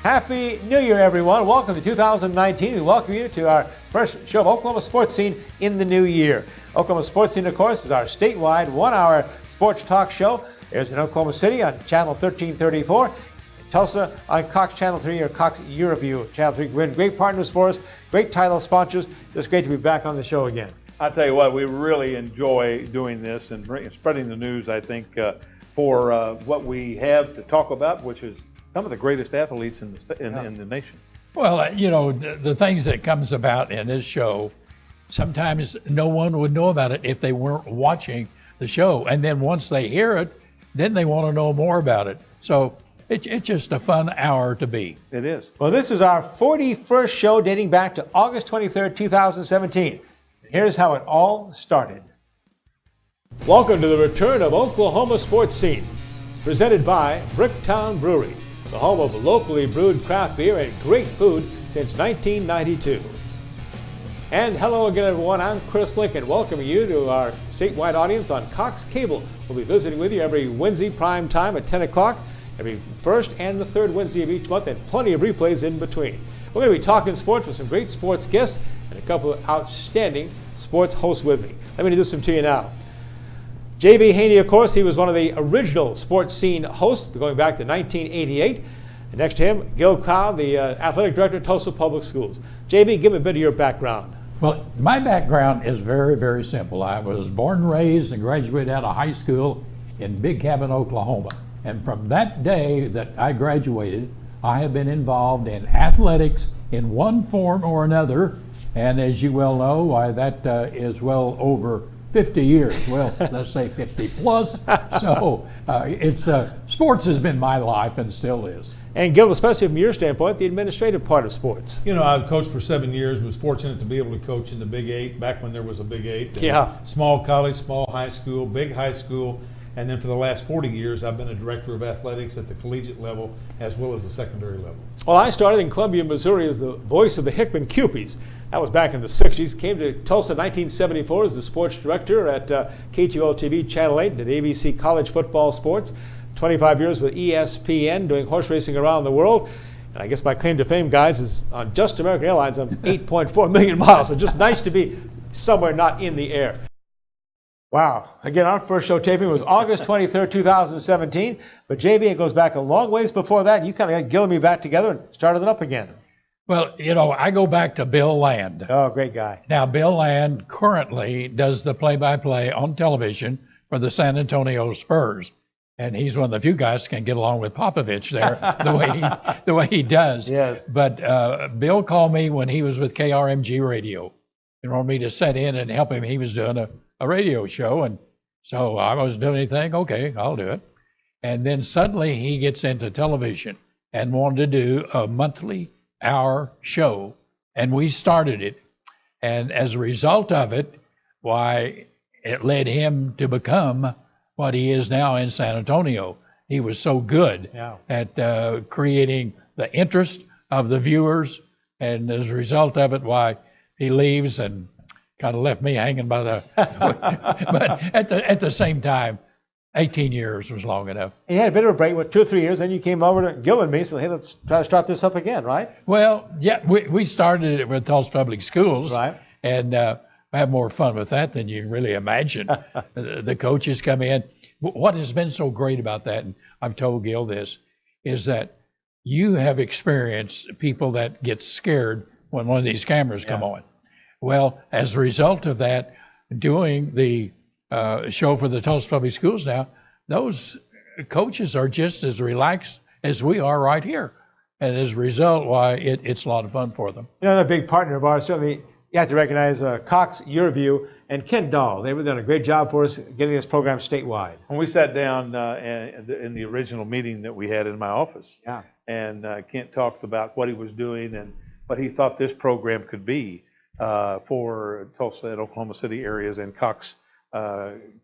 Happy New Year, everyone. Welcome to 2019. We welcome you to our first show of Oklahoma Sports Scene in the new year. Oklahoma Sports Scene, of course, is our statewide one-hour sports talk show. There's in Oklahoma City on Channel 1334, in Tulsa on Cox Channel 3 or Cox Year-View Channel 3. We're great partners for us, great title sponsors. Just great to be back on the show again. I tell you what, we really enjoy doing this and spreading the news, I think, for what we have to talk about, which is some of the greatest athletes in the nation. Well, you know, the things that comes about in this show, sometimes no one would know about it if they weren't watching the show. And then once they hear it, then they want to know more about it. So it's just a fun hour to be. It is. Well, this is our 41st show dating back to August 23rd, 2017. Here's how it all started. Welcome to the return of Oklahoma Sports Scene, presented by Bricktown Brewery, the home of locally brewed craft beer and great food since 1992. And hello again, everyone. I'm Chris Lincoln, welcoming you to our statewide audience on Cox Cable. We'll be visiting with you every Wednesday prime time at 10 o'clock, every first and the third Wednesday of each month, and plenty of replays in between. We're going to be talking sports with some great sports guests and a couple of outstanding sports hosts with me. Let me introduce them to you now. J.B. Haney, of course, he was one of the original Sports Scene hosts going back to 1988. And next to him, Gil Cloud, the athletic director at Tulsa Public Schools. J.B., give me a bit of your background. Well, my background is very, very simple. I was born and raised and graduated out of high school in Big Cabin, Oklahoma. And from that day that I graduated, I have been involved in athletics in one form or another. And as you well know, that is well over 50 years. Well, let's say 50 plus. So sports has been my life and still is. And Gil, especially from your standpoint, the administrative part of sports. You know, I've coached for 7 years, was fortunate to be able to coach in the Big 8 back when there was a Big 8. Yeah. Small college, small high school, big high school. And then for the last 40 years, I've been a director of athletics at the collegiate level as well as the secondary level. Well, I started in Columbia, Missouri as the voice of the Hickman Cupies. That was back in the 60s. Came to Tulsa in 1974 as the sports director at KTUL-TV Channel 8, did ABC college football sports. 25 years with ESPN doing horse racing around the world. And I guess my claim to fame, guys, is on just American Airlines, I'm 8.4 million miles. So just nice to be somewhere not in the air. Wow. Again, our first show taping was August 23rd, 2017. But JB, it goes back a long ways before that. You kind of got Gil and me back together and started it up again. Well, you know, I go back to Bill Land. Oh, great guy. Now, Bill Land currently does the play-by-play on television for the San Antonio Spurs. And he's one of the few guys that can get along with Popovich there the way he does. Yes. But Bill called me when he was with KRMG Radio and wanted me to sit in and help him. He was doing a radio show, and so I wasn't doing anything. Okay, I'll do it. And then suddenly he gets into television and wanted to do a monthly hour show, and we started it. And as a result of it, why, it led him to become what he is now in San Antonio. He was so good at creating the interest of the viewers, and as a result of it, why, he leaves and kind of left me hanging by the but at the same time, 18 years was long enough. You had a bit of a break, with 2 or 3 years, then you came over to Gil and me, so hey, let's try to start this up again, right? Well, yeah, we started it with Tulsa Public Schools, right? And I have more fun with that than you can really imagine. The coaches come in. What has been so great about that, and I've told Gil this, is that you have experienced people that get scared when one of these cameras come on. Well, as a result of that, doing the show for the Tulsa Public Schools now, those coaches are just as relaxed as we are right here. And as a result, why, it's a lot of fun for them. You know, another big partner of ours, certainly you have to recognize Cox Year-View and Ken Dahl. They've done a great job for us getting this program statewide. When we sat down in the original meeting that we had in my office, and Kent talked about what he was doing and what he thought this program could be for Tulsa and Oklahoma City areas and Cox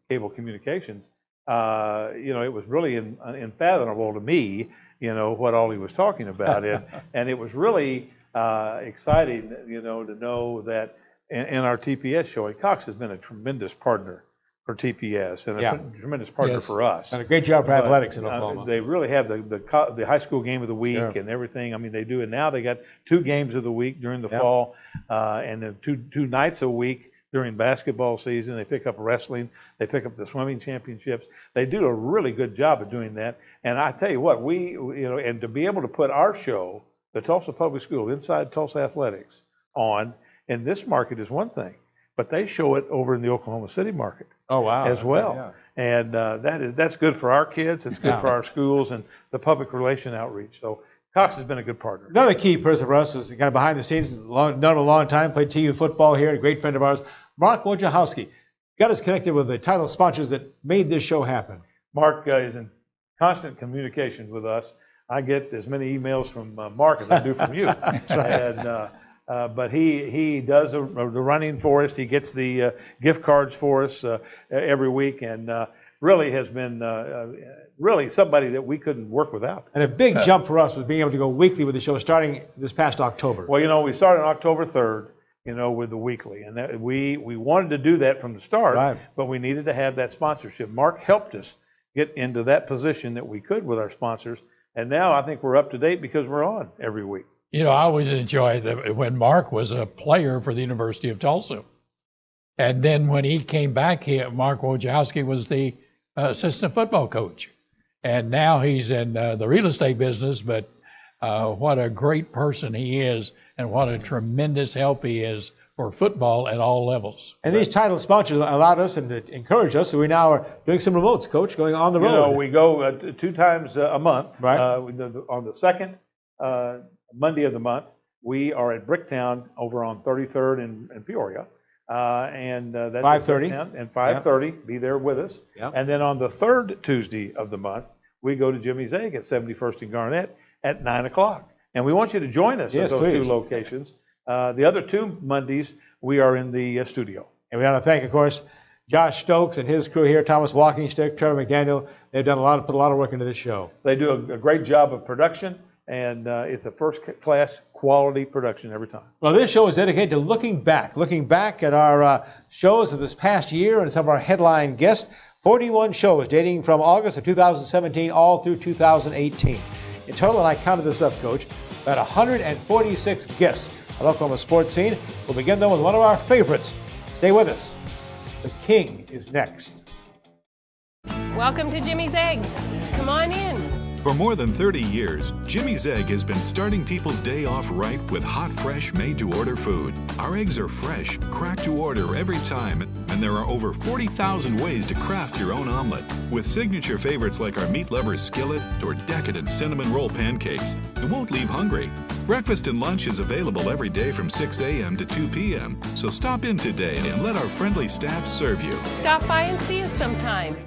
Cable Communications, you know, it was really unfathomable to me, you know, what all he was talking about. And it was really exciting, you know, to know that in our TPS show, and Cox has been a tremendous partner for TPS and Yeah. a tremendous partner Yes. for us. Done a great job for But, athletics in Oklahoma. they really have the high school game of the week Yeah. and everything. I mean, they do it now. They got 2 games of the week during the Yeah. fall, and then two nights a week during basketball season. They pick up wrestling. They pick up the swimming championships. They do a really good job of doing that. And I tell you what, and to be able to put our show, the Tulsa Public School, Inside Tulsa Athletics, on in this market is one thing, but they show it over in the Oklahoma City market. Oh, wow. As well. Yeah. And that's good for our kids. It's good for our schools and the public relation outreach. So Cox has been a good partner. Another key person for us was kind of behind the scenes, known a long time, played TU football here, a great friend of ours, Mark Wojciechowski. Got us connected with the title sponsors that made this show happen. Mark is in constant communication with us. I get as many emails from Mark as I do from you. And, but he does the running for us. He gets the gift cards for us every week, and really has been really somebody that we couldn't work without. And a big jump for us was being able to go weekly with the show starting this past October. Well, we started on October 3rd, with the weekly, and that we wanted to do that from the start, Right. but we needed to have that sponsorship. Mark helped us get into that position that we could with our sponsors, and now I think we're up to date because we're on every week. I always enjoyed when Mark was a player for the University of Tulsa. And then when he came back here, Mark Wojciechowski was the assistant football coach. And now he's in the real estate business, but what a great person he is and what a tremendous help he is for football at all levels. And these title sponsors allowed us and encouraged us, so we now are doing some remotes, Coach, going on the road. We go 2 times a month. Right. On the second Monday of the month, we are at Bricktown over on 33rd in Peoria. And that's 5:30. at Bricktown, and 5:30, be there with us. Yep. And then on the third Tuesday of the month, we go to Jimmy's Egg at 71st and Garnett at 9 o'clock. And we want you to join us Yes, at those please. 2 locations. The other 2 Mondays, we are in the studio. And we want to thank, of course, Josh Stokes and his crew here, Thomas Walkingstick, Trevor McDaniel. They've done put a lot of work into this show. They do a great job of production, and it's a first-class quality production every time. Well, this show is dedicated to looking back at our shows of this past year and some of our headline guests. 41 shows dating from August of 2017 all through 2018. In total, and I counted this up, Coach, about 146 guests on Oklahoma Sports Scene. We'll begin, though, with one of our favorites. Stay with us. The King is next. Welcome to Jimmy's Egg. Come on in. For more than 30 years, Jimmy's Egg has been starting people's day off right with hot, fresh, made-to-order food. Our eggs are fresh, cracked to order every time, and there are over 40,000 ways to craft your own omelet. With signature favorites like our meat lovers skillet or decadent cinnamon roll pancakes, you won't leave hungry. Breakfast and lunch is available every day from 6 a.m. to 2 p.m., so stop in today and let our friendly staff serve you. Stop by and see us sometime.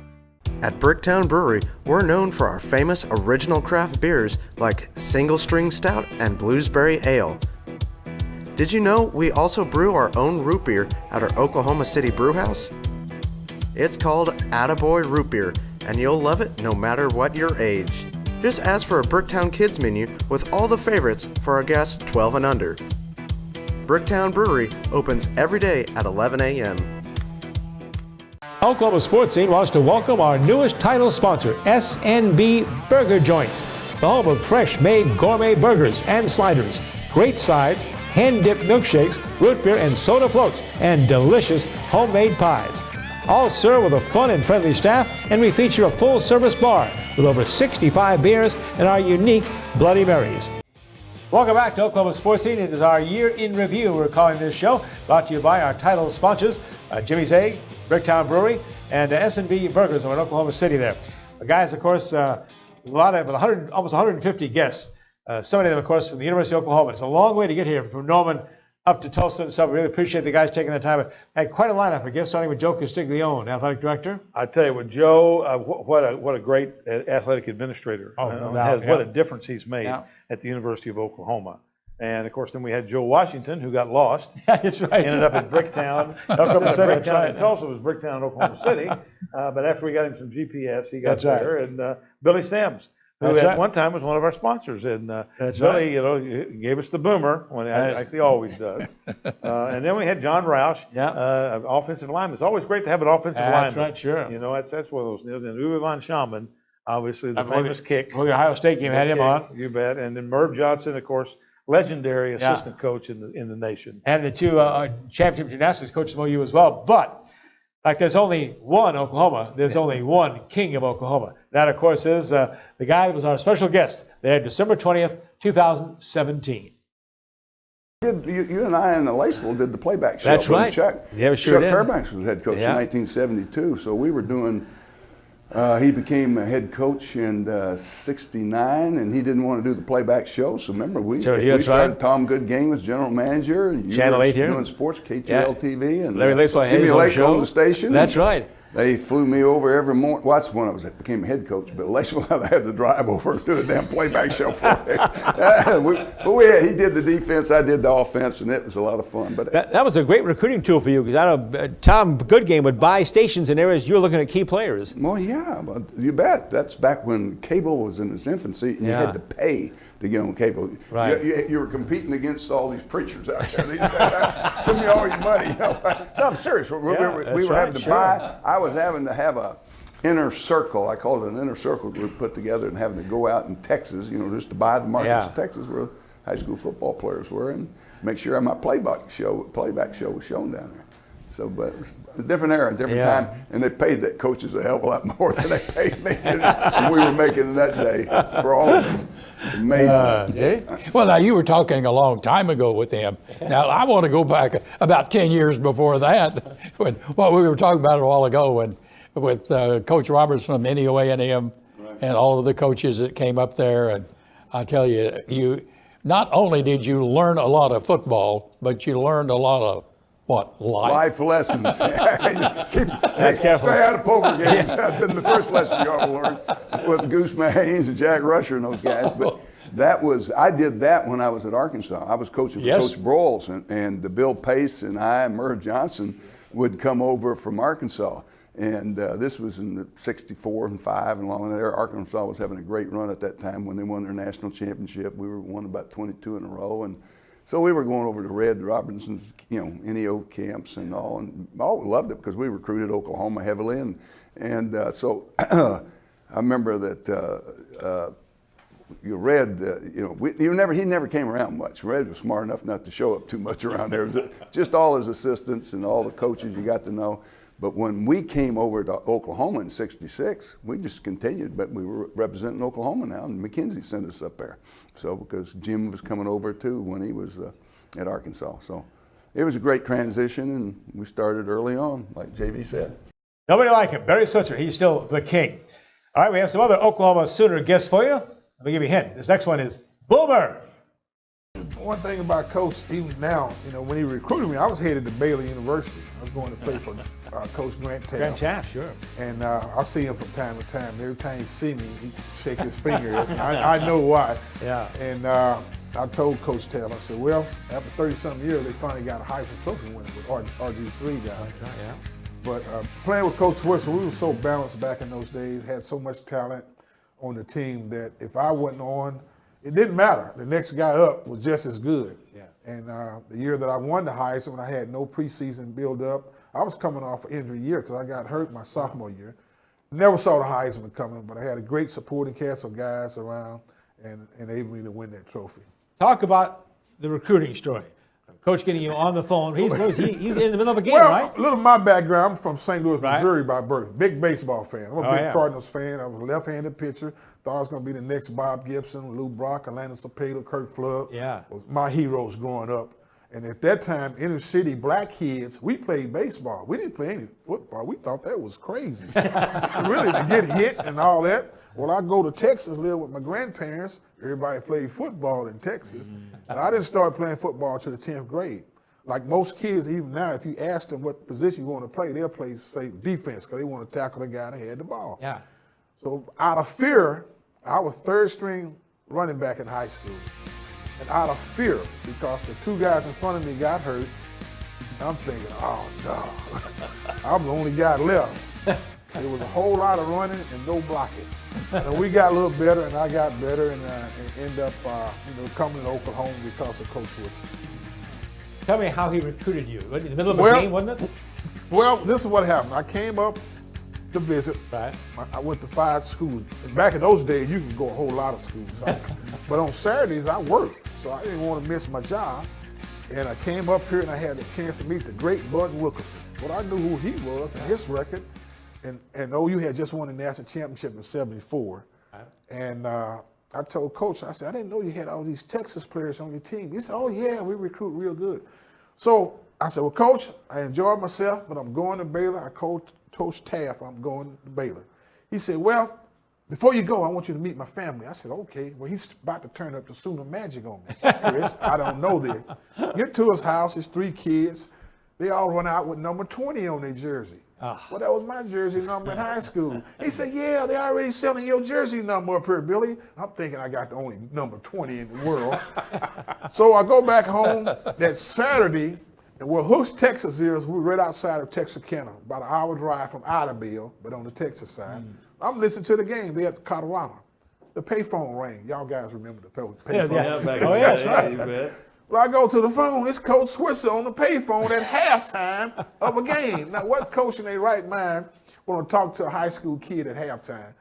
At Bricktown Brewery, we're known for our famous original craft beers like Single String Stout and Bluesberry Ale. Did you know we also brew our own root beer at our Oklahoma City brewhouse? It's called Attaboy Root Beer, and you'll love it no matter what your age. Just ask for a Bricktown Kids menu with all the favorites for our guests 12 and under. Bricktown Brewery opens every day at 11 a.m. Oklahoma Sports Scene wants to welcome our newest title sponsor, SNB Burger Joints, the home of fresh-made gourmet burgers and sliders, great sides, hand-dipped milkshakes, root beer and soda floats, and delicious homemade pies. All served with a fun and friendly staff, and we feature a full-service bar with over 65 beers and our unique Bloody Marys. Welcome back to Oklahoma Sports Scene. It is our year in review, we're calling this show, brought to you by our title sponsors, Jimmy's Egg, Bricktown Brewery, and S&B Burgers over in Oklahoma City there. Guys, of course, almost 150 guests. So many of them, of course, from the University of Oklahoma. It's a long way to get here from Norman up to Tulsa and stuff. We really appreciate the guys taking the time. Had quite a lineup, I guess, starting with Joe Castiglione, athletic director. I tell you what, Joe, what a great athletic administrator. What a difference he's made at the University of Oklahoma. And, of course, then we had Joe Washington, who got lost. That's right. Ended up at Bricktown. Bricktown in Tulsa was Bricktown, Oklahoma City. But after we got him some GPS, he got there. And Billy Sims, who That's at right. one time was one of our sponsors. And That's Billy, right. gave us the boomer, when he always does. And then we had John Roush, offensive lineman. It's always great to have an offensive lineman. That's right, sure. You know, that's one of those deals. And Uwe von Schamann, obviously the famous kick. The Ohio State game had him on. You bet. And then Merv Johnson, of course, legendary assistant coach in the nation. And the two championship gymnastics coaches from OU as well. But like there's only one Oklahoma, there's only one king of Oklahoma. That, of course, is the guy that was our special guest there December 20th, 2017. You and I in the Laceville did the playback show. That's right. Chuck. Yeah, sure did. Chuck Fairbanks was head coach in 1972. So we were doing, he became a head coach in 69, and he didn't want to do the playback show. So remember, we started. Right. Tom Goodgang was general manager. And you Channel were 8 here. doing sports, KTL TV. And Larry Lacewell Jimmy Hayes on the Lake show. owned the station. That's right. They flew me over every morning. Well, that's when I became a head coach. But Laceville, I had to drive over and do a damn playback show for him. He did the defense, I did the offense, and it was a lot of fun. But That was a great recruiting tool for you because I know Tom Goodgame would buy stations in areas you were looking at key players. Well, yeah, but you bet. That's back when cable was in its infancy, and you had to pay to get on cable. Right. You were competing against all these preachers out there. Some of you all your money. You know. No, I'm serious. We were having to buy. I was having to have a inner circle. I called it an inner circle group put together, and having to go out in Texas, just to buy the markets of Texas where high school football players were, and make sure my playback show was shown down there. So, but it was a different era, a different time, and they paid that coaches a hell of a lot more than they paid me than we were making that day for all of us. It's amazing. Well, now you were talking a long time ago with him. Now I want to go back about 10 years before that, when what we were talking about a while ago, when with Coach Roberts from NEO A&M and all of the coaches that came up there, and I tell you, you not only did you learn a lot of football, but you learned a lot of life Lessons. That's careful. Stay out of poker games. That's been the first lesson you ought to learn with Goose Haynes and Jack Rusher and those guys. But I did that when I was at Arkansas. I was coaching for Coach Broyles, and Bill Pace and I and Merv Johnson would come over from Arkansas. And this was in the 64 and 5 and along there. Arkansas was having a great run at that time when they won their national championship. We won about 22 in a row, and so we were going over to Red Robinson's, NEO camps and all, and all loved it because we recruited Oklahoma heavily, and so I remember that Red, he never came around much. Red was smart enough not to show up too much around there. It was just all his assistants and all the coaches you got to know. But when we came over to Oklahoma in '66, we just continued, but we were representing Oklahoma now, and McKenzie sent us up there. So because Jim was coming over too when he was at Arkansas. So it was a great transition, and we started early on, like JV said. Nobody like him. Barry Switzer, he's still the king. All right, we have some other Oklahoma Sooner guests for you. Let me give you a hint. This next one is Boomer. One thing about Coach, even now, when he recruited me, I was headed to Baylor University. I was going to play for Coach Grant Taft. Grant Taft, sure. And I see him from time to time. Every time he see me, he shake his finger at me. I know why. Yeah. And I told Coach Taft, I said, well, after 30-something years, they finally got a Heisman Trophy winner with RG3 guy. That's right, yeah. But playing with Coach Switzer, we were so balanced back in those days, had so much talent on the team that if I wasn't on, it didn't matter. The next guy up was just as good. Yeah. And the year that I won the Heisman, when I had no preseason build-up, I was coming off an injury year because I got hurt my sophomore year. Never saw the Heisman coming, but I had a great supporting cast of guys around and enabled me to win that trophy. Talk about the recruiting story. Coach getting you on the phone. He's in the middle of a game, well, right? A little of my background, I'm from St. Louis, Right. Missouri by birth. Big baseball fan. I'm a big yeah. Cardinals fan. I was a left-handed pitcher. Thought I was going to be the next Bob Gibson, Lou Brock, Orlando Cepeda, Kurt Flood. Yeah. Was my heroes growing up. And at that time, inner city black kids, we played baseball. We didn't play any football. We thought that was crazy. Really, to get hit and all that. Well, I go to Texas, live with my grandparents. Everybody played football in Texas. And I didn't start playing football till the 10th grade. Like most kids, even now, if you ask them what position you want to play, they'll play, say, defense, because they want to tackle the guy that had the ball. Yeah. So out of fear, I was third string running back in high school. And out of fear, because the two guys in front of me got hurt, I'm thinking, oh no, I'm the only guy left. There was a whole lot of running and no blocking. And we got a little better, and I got better, and ended up, coming to Oklahoma because of Coach Swiss. Tell me how he recruited you. In the middle of a game, wasn't it? Well, this is what happened. I came up to visit. Right. I went to 5 schools. And back in those days, you could go a whole lot of schools. But on Saturdays, I worked, so I didn't want to miss my job. And I came up here, and I had the chance to meet the great Bud Wilkerson. Well, I knew who he was and his record. And OU had just won the national championship in '74. Right. And I told Coach, I said, I didn't know you had all these Texas players on your team. He said, oh, yeah, we recruit real good. So I said, well, Coach, I enjoyed myself, but I'm going to Baylor. I told Taft I'm going to Baylor. He said, well, before you go, I want you to meet my family. I said, okay. Well, he's about to turn up the Sooner magic on me. Chris, I don't know this. Get to his house, his 3 kids. They all run out with number 20 on their jersey. Oh. Well, that was my jersey number in high school. He said, yeah, they're already selling your jersey number up here, Billy. I'm thinking I got the only number 20 in the world. So I go back home that Saturday, and where Hooks, Texas is, we're right outside of Texarkana, about an hour drive from Idabel, but on the Texas side. I'm listening to the game. They at Colorado. The payphone rang. Y'all guys remember the payphone? Yeah, back in the day, right. You bet. Well, I go to the phone. It's Coach Switzer on the payphone at halftime of a game. Now, what coach in their right mind want to talk to a high school kid at halftime?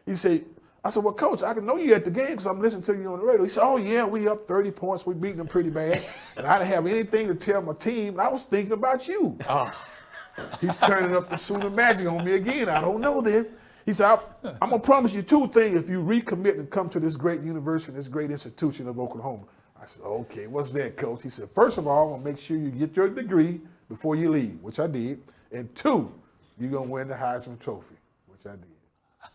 He said, I said, well, Coach, I can know you at the game because I'm listening to you on the radio. He said, oh, yeah, we up 30 points. We beating them pretty bad. And I didn't have anything to tell my team. And I was thinking about you. He's turning up the Sooner magic on me again. I don't know then. He said, I'm going to promise you 2 things if you recommit and come to this great university, this great institution of Oklahoma. I said, okay, what's that, Coach? He said, first of all, I'm going to make sure you get your degree before you leave, which I did. And 2, you're going to win the Heisman Trophy, which I did.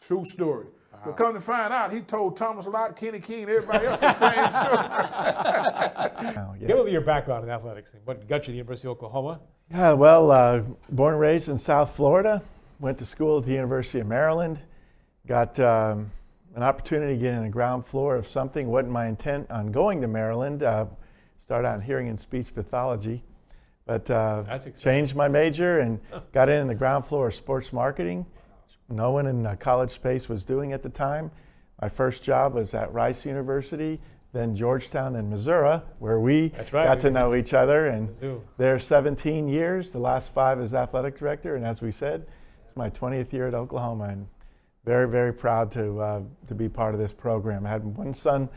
True story. But come to find out, he told Thomas Lott, Kenny King, everybody else the same story. Give me your background in athletics. What got you to the University of Oklahoma? Yeah, well, born and raised in South Florida. Went to school at the University of Maryland. Got an opportunity to get in the ground floor of something. Wasn't my intent on going to Maryland. Started out in hearing and speech pathology, but changed my major and got in the ground floor of sports marketing. No one in the college space was doing at the time. My first job was at Rice University, then Georgetown, then Missouri, where we got to know each other. And there 17 years, the last 5 as athletic director. And as we said, it's my 20th year at Oklahoma. And very, very proud to be part of this program. I had one son,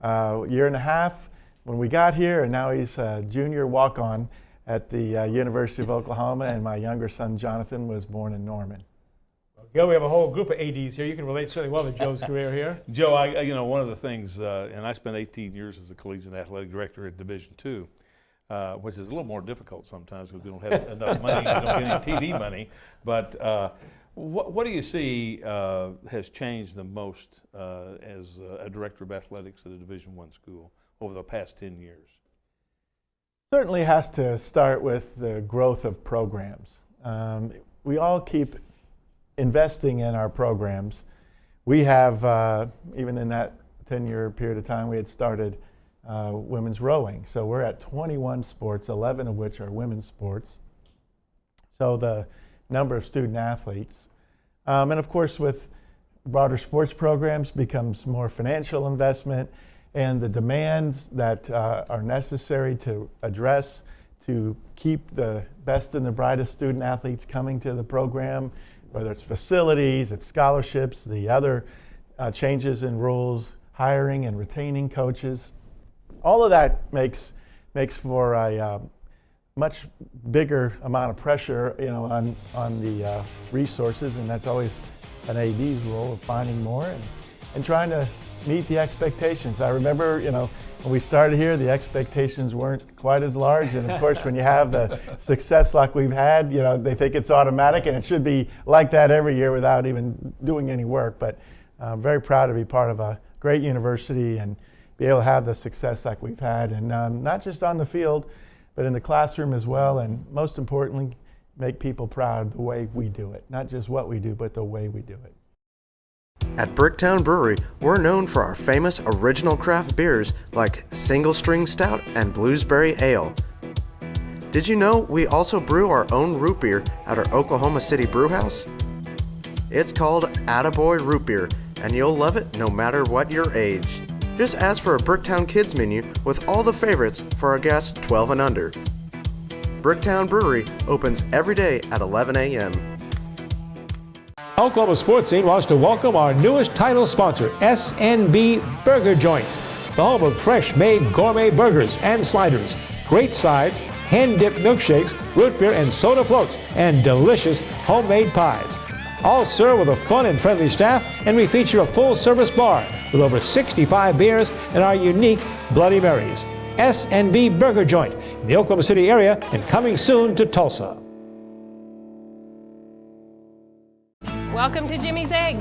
a year and a half when we got here, and now he's a junior walk-on at the University of Oklahoma, and my younger son, Jonathan, was born in Norman. Gil, we have a whole group of ADs here. You can relate certainly well to Joe's career here. Joe, one of the things, and I spent 18 years as a collegiate athletic director at Division II, which is a little more difficult sometimes because we don't have enough money, we don't get any TV money, but what do you see has changed the most as a director of athletics at a Division I school over the past 10 years? Certainly has to start with the growth of programs. We all keep investing in our programs. We have, even in that 10-year period of time, we had started women's rowing. So we're at 21 sports, 11 of which are women's sports. So the number of student athletes. And of course, with broader sports programs becomes more financial investment, and the demands that are necessary to address to keep the best and the brightest student athletes coming to the program, whether it's facilities, it's scholarships, the other changes in rules, hiring and retaining coaches. All of that makes for a much bigger amount of pressure, on the resources, and that's always an AD's role of finding more and trying to meet the expectations. I remember, when we started here, the expectations weren't quite as large, and of course, when you have the success like we've had, they think it's automatic, and it should be like that every year without even doing any work. But I'm very proud to be part of a great university and be able to have the success like we've had, and not just on the field, but in the classroom as well, and most importantly, make people proud of the way we do it. Not just what we do, but the way we do it. At Bricktown Brewery, we're known for our famous original craft beers like Single String Stout and Bluesberry Ale. Did you know we also brew our own root beer at our Oklahoma City brew house? It's called Attaboy Root Beer, and you'll love it no matter what your age. Just ask for a Bricktown Kids menu with all the favorites for our guests 12 and under. Bricktown Brewery opens every day at 11 a.m. Oklahoma Sportscene wants to welcome our newest title sponsor, SNB Burger Joints, the home of fresh-made gourmet burgers and sliders, great sides, hand-dipped milkshakes, root beer and soda floats, and delicious homemade pies. All served with a fun and friendly staff, and we feature a full-service bar with over 65 beers and our unique Bloody Marys. SNB Burger Joint in the Oklahoma City area and coming soon to Tulsa. Welcome to Jimmy's Egg.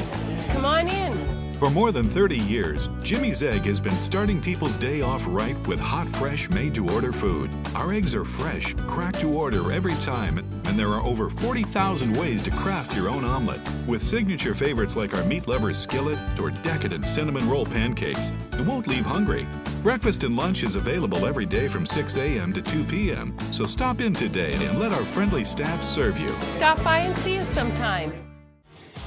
Come on in. For more than 30 years, Jimmy's Egg has been starting people's day off right with hot, fresh, made-to-order food. Our eggs are fresh, cracked to order every time, and there are over 40,000 ways to craft your own omelet. With signature favorites like our meat lover's skillet or decadent cinnamon roll pancakes, you won't leave hungry. Breakfast and lunch is available every day from 6 a.m. to 2 p.m., so stop in today and let our friendly staff serve you. Stop by and see us sometime.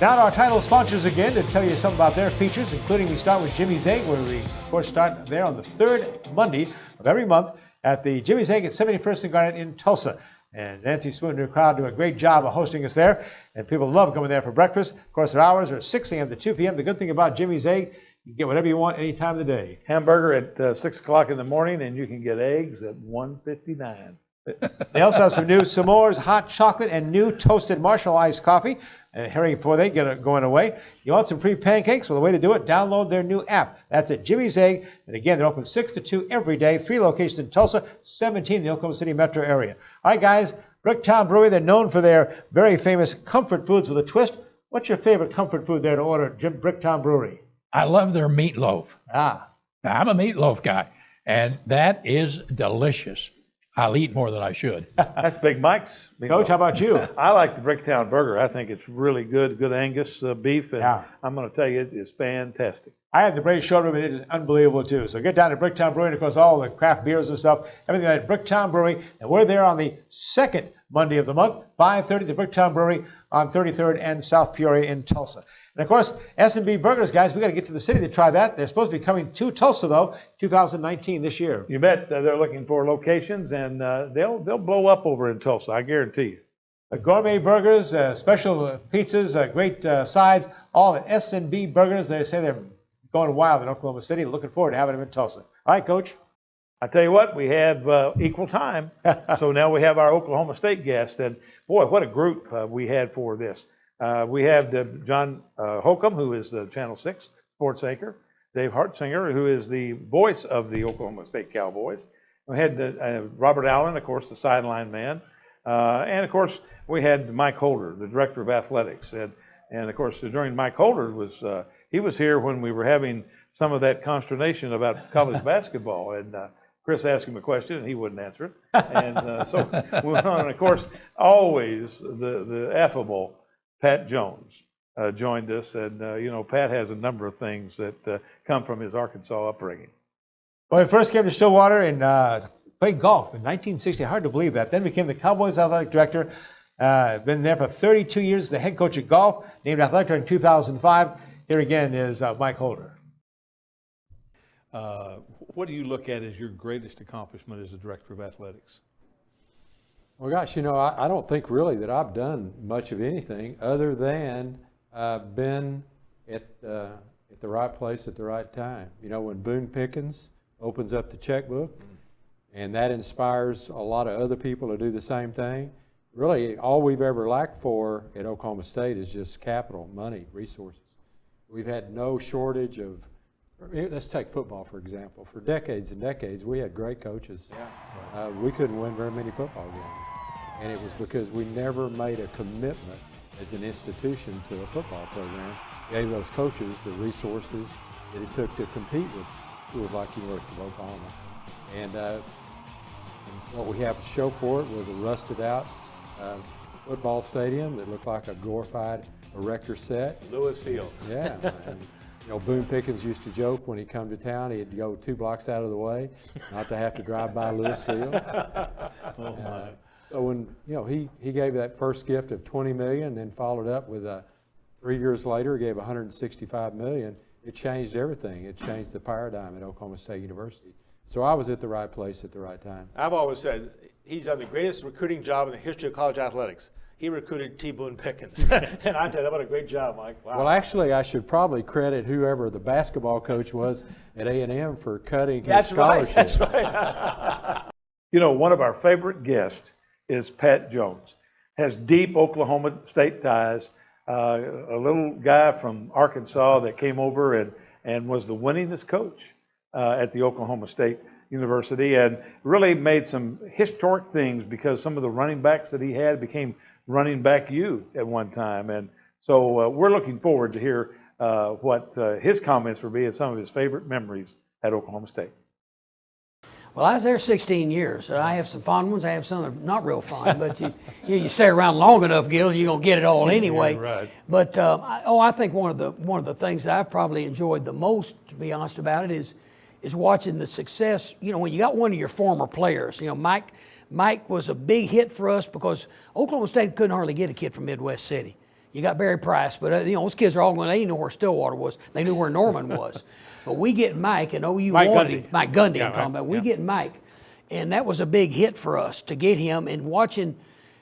Now to our title sponsors again to tell you something about their features, including we start with Jimmy's Egg, where we, of course, start there on the third Monday of every month at the Jimmy's Egg at 71st and Garnet in Tulsa. And Nancy Spoon and her crowd do a great job of hosting us there, and people love coming there for breakfast. Of course, their hours are 6 a.m. to 2 p.m. The good thing about Jimmy's Egg, you can get whatever you want any time of the day. Hamburger at 6 o'clock in the morning, and you can get eggs at 1:59. They also have some new s'mores, hot chocolate, and new toasted Marshall iced coffee. Hurry before they get going away. You want some free pancakes? Well, the way to do it, download their new app. That's at Jimmy's Egg. And again, they're open 6 to 2 every day. 3 locations in Tulsa, 17 in the Oklahoma City metro area. All right, guys, Bricktown Brewery, they're known for their very famous comfort foods with a twist. What's your favorite comfort food there to order, Bricktown Brewery? I love their meatloaf. Ah. Now, I'm a meatloaf guy, and that is delicious. I'll eat more than I should. That's Big Mike's. Coach, how about you? I like the Bricktown Burger. I think it's really good Angus beef, and yeah. I'm going to tell you, it is fantastic. I had the braised short rib, and it is unbelievable, too. So get down to Bricktown Brewery, and, of course, all the craft beers and stuff, everything at Bricktown Brewery. And we're there on the second Monday of the month, 5:30, the Bricktown Brewery on 33rd and South Peoria in Tulsa. And, of course, S&B Burgers, guys, we got to get to the city to try that. They're supposed to be coming to Tulsa, though, 2019 this year. You bet. They're looking for locations, and they'll blow up over in Tulsa, I guarantee you. Gourmet burgers, special pizzas, great sides, all at S&B Burgers. They say they're going wild in Oklahoma City. Looking forward to having them in Tulsa. All right, Coach. I tell you what, we have equal time. So now we have our Oklahoma State guest, and boy, what a group we had for this. We have John Holcomb, who is the Channel 6 sports anchor, Dave Hartsinger, who is the voice of the Oklahoma State Cowboys. We had Robert Allen, of course, the sideline man. And, of course, we had Mike Holder, the director of athletics. And of course, during Mike Holder he was here when we were having some of that consternation about college basketball. And Chris asked him a question, and he wouldn't answer it. And so we went on. And, of course, always the affable Pat Jones joined us. And, Pat has a number of things that come from his Arkansas upbringing. Well, he first came to Stillwater and played golf in 1960. Hard to believe that. Then became the Cowboys athletic director. Been there for 32 years as the head coach of golf. Named athletic director in 2005. Here again is Mike Holder. What do you look at as your greatest accomplishment as a director of athletics? Well, gosh, I don't think really that I've done much of anything other than been at the right place at the right time. When Boone Pickens opens up the checkbook, and that inspires a lot of other people to do the same thing. Really, all we've ever lacked for at Oklahoma State is just capital, money, resources. We've had no shortage of, let's take football, for example. For decades and decades, we had great coaches. Yeah. We couldn't win very many football games. And it was because we never made a commitment as an institution to a football program, gave those coaches the resources that it took to compete with schools like University of Oklahoma. And what we have to show for it was a rusted out football stadium that looked like a glorified erector set. Lewis Field. Yeah. And, Boone Pickens used to joke when he'd come to town, he'd go 2 blocks out of the way, not to have to drive by Lewis Field. So when, he gave that first gift of $20 million, and then followed up with a 3 years later, gave $165 million. It changed everything. It changed the paradigm at Oklahoma State University. So I was at the right place at the right time. I've always said he's done the greatest recruiting job in the history of college athletics. He recruited T. Boone Pickens. And I tell you, what a great job, Mike. Wow. Well, actually, I should probably credit whoever the basketball coach was at A&M for cutting his That's scholarship. right. That's right. You know, one of our favorite guests is Pat Jones. Has deep Oklahoma State ties. A little guy from Arkansas that came over and was the winningest coach at the Oklahoma State University, and really made some historic things because some of the running backs that he had became running back you at one time. And so we're looking forward to hear what his comments will be and some of his favorite memories at Oklahoma State. Well, I was there 16 years. I have some fond ones. I have some that are not real fond, but you stay around long enough, Gil, you're gonna get it all anyway. Yeah, right. But I think one of the things that I've probably enjoyed the most, to be honest about it, is watching the success. You know, when you got one of your former players, you know, Mike was a big hit for us because Oklahoma State couldn't hardly get a kid from Midwest City. You got Barry Price, but you know, those kids are all going, they didn't know where Stillwater was. They knew where Norman was. But we get Mike, and OU wanted him. Mike Gundy, I'm talking about. We get Mike, and that was a big hit for us to get him. And watching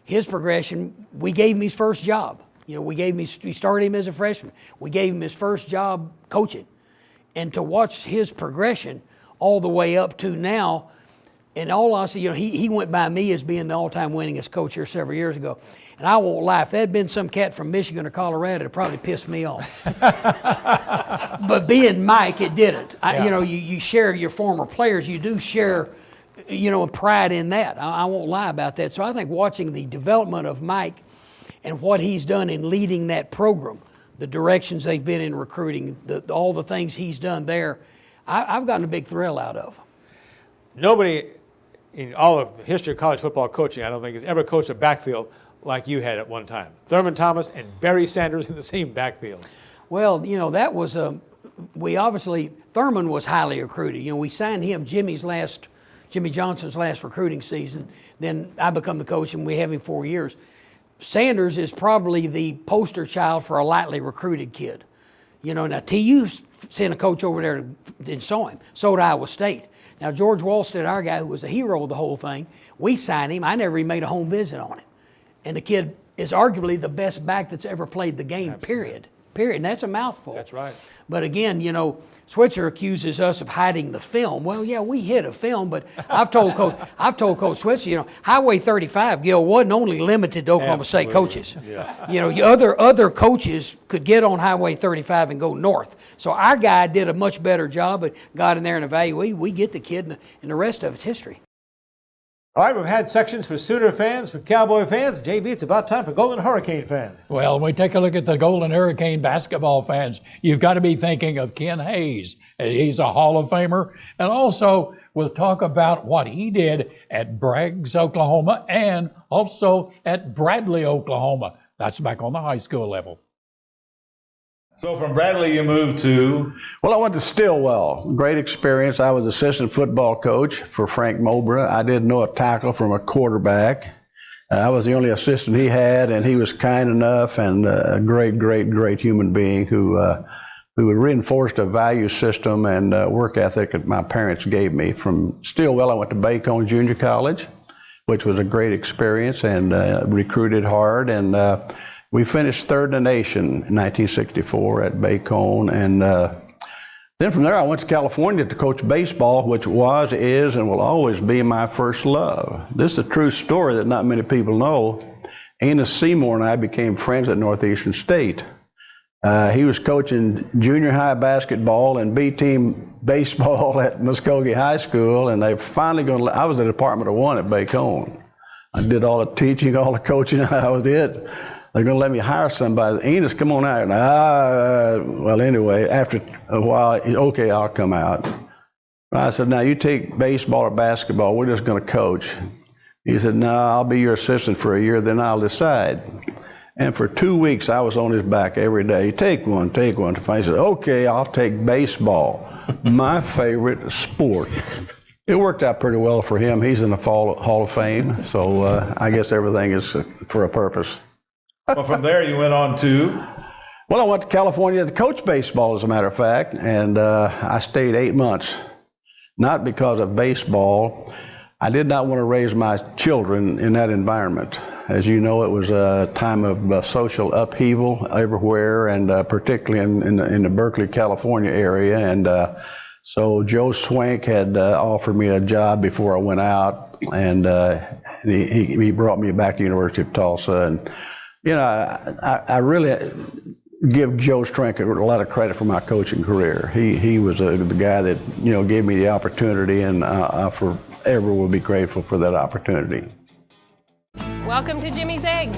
his progression, we gave him his first job. You know, we started him as a freshman. We gave him his first job coaching. And to watch his progression all the way up to now, and all honesty, you know, he went by me as being the all-time winningest coach here several years ago. And I won't lie, if that had been some cat from Michigan or Colorado, it probably pissed me off. But being Mike, it didn't. You know, you share your former players, you do share, you know, pride in that. I won't lie about that. So I think watching the development of Mike and what he's done in leading that program, the directions they've been in recruiting, all the things he's done there, I've gotten a big thrill out of. Nobody in all of the history of college football coaching, I don't think, has ever coached a backfield like you had at one time. Thurman Thomas and Barry Sanders in the same backfield. Well, you know, that was Thurman was highly recruited. You know, we signed him Jimmy Johnson's last recruiting season. Then I become the coach, and we have him 4 years. Sanders is probably the poster child for a lightly recruited kid. You know, now TU sent a coach over there and saw him. So did Iowa State. Now, George Walstead, our guy who was the hero of the whole thing, we signed him. I never even made a home visit on him. And the kid is arguably the best back that's ever played the game, period. And that's a mouthful. That's right. But again, you know, Switzer accuses us of hiding the film. Well, yeah, we hid a film, but I've told Coach Switzer, you know, Highway 35, Gil, wasn't only limited to Oklahoma State coaches. Yeah. You know, other coaches could get on Highway 35 and go north. So our guy did a much better job, but got in there and evaluated. We get the kid, and the rest of it's history. All right, we've had sections for Sooner fans, for Cowboy fans. JB, it's about time for Golden Hurricane fans. Well, when we take a look at the Golden Hurricane basketball fans, you've got to be thinking of Ken Hayes. He's a Hall of Famer. And also, we'll talk about what he did at Braggs, Oklahoma, and also at Bradley, Oklahoma. That's back on the high school level. So from Bradley, you moved to? Well, I went to Stillwell. Great experience. I was assistant football coach for Frank Mobra. I didn't know a tackle from a quarterback. I was the only assistant he had, and he was kind enough and a great human being who reinforced a value system and work ethic that my parents gave me. From Stillwell, I went to Bacone Junior College, which was a great experience, and recruited hard, and we finished third in the nation in 1964 at Bacone, and then from there I went to California to coach baseball, which was, is, and will always be my first love. This is a true story that not many people know. Enos Seymour and I became friends at Northeastern State. He was coaching junior high basketball and B-team baseball at Muskogee High School, and they finally I was the Department of One at Bacone. I did all the teaching, all the coaching, I was it. They're going to let me hire somebody. Enos, come on out. Well, anyway, after a while, okay, I'll come out. I said, now you take baseball or basketball, we're just going to coach. He said, no, I'll be your assistant for a year, then I'll decide. And for 2 weeks, I was on his back every day. Take one. He said, okay, I'll take baseball, my favorite sport. It worked out pretty well for him. He's in the Hall of Fame, so I guess everything is for a purpose. Well, from there you went on to? Well, I went to California to coach baseball, as a matter of fact, and I stayed 8 months. Not because of baseball. I did not want to raise my children in that environment. As you know, it was a time of social upheaval everywhere, and particularly in the Berkeley, California area. And so Joe Swank had offered me a job before I went out, and he brought me back to the University of Tulsa. And you know, I really give Joe Swank a lot of credit for my coaching career. He was the guy that, you know, gave me the opportunity, and I forever will be grateful for that opportunity. Welcome to Jimmy's Egg.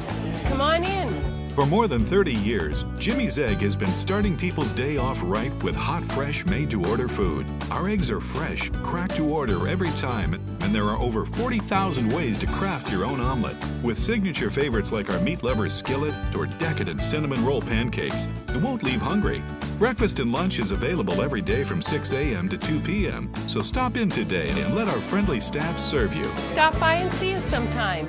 Come on in. For more than 30 years, Jimmy's Egg has been starting people's day off right with hot, fresh, made-to-order food. Our eggs are fresh, cracked to order every time, and there are over 40,000 ways to craft your own omelet. With signature favorites like our meat lover's skillet or decadent cinnamon roll pancakes, you won't leave hungry. Breakfast and lunch is available every day from 6 a.m. to 2 p.m., so stop in today and let our friendly staff serve you. Stop by and see us sometime.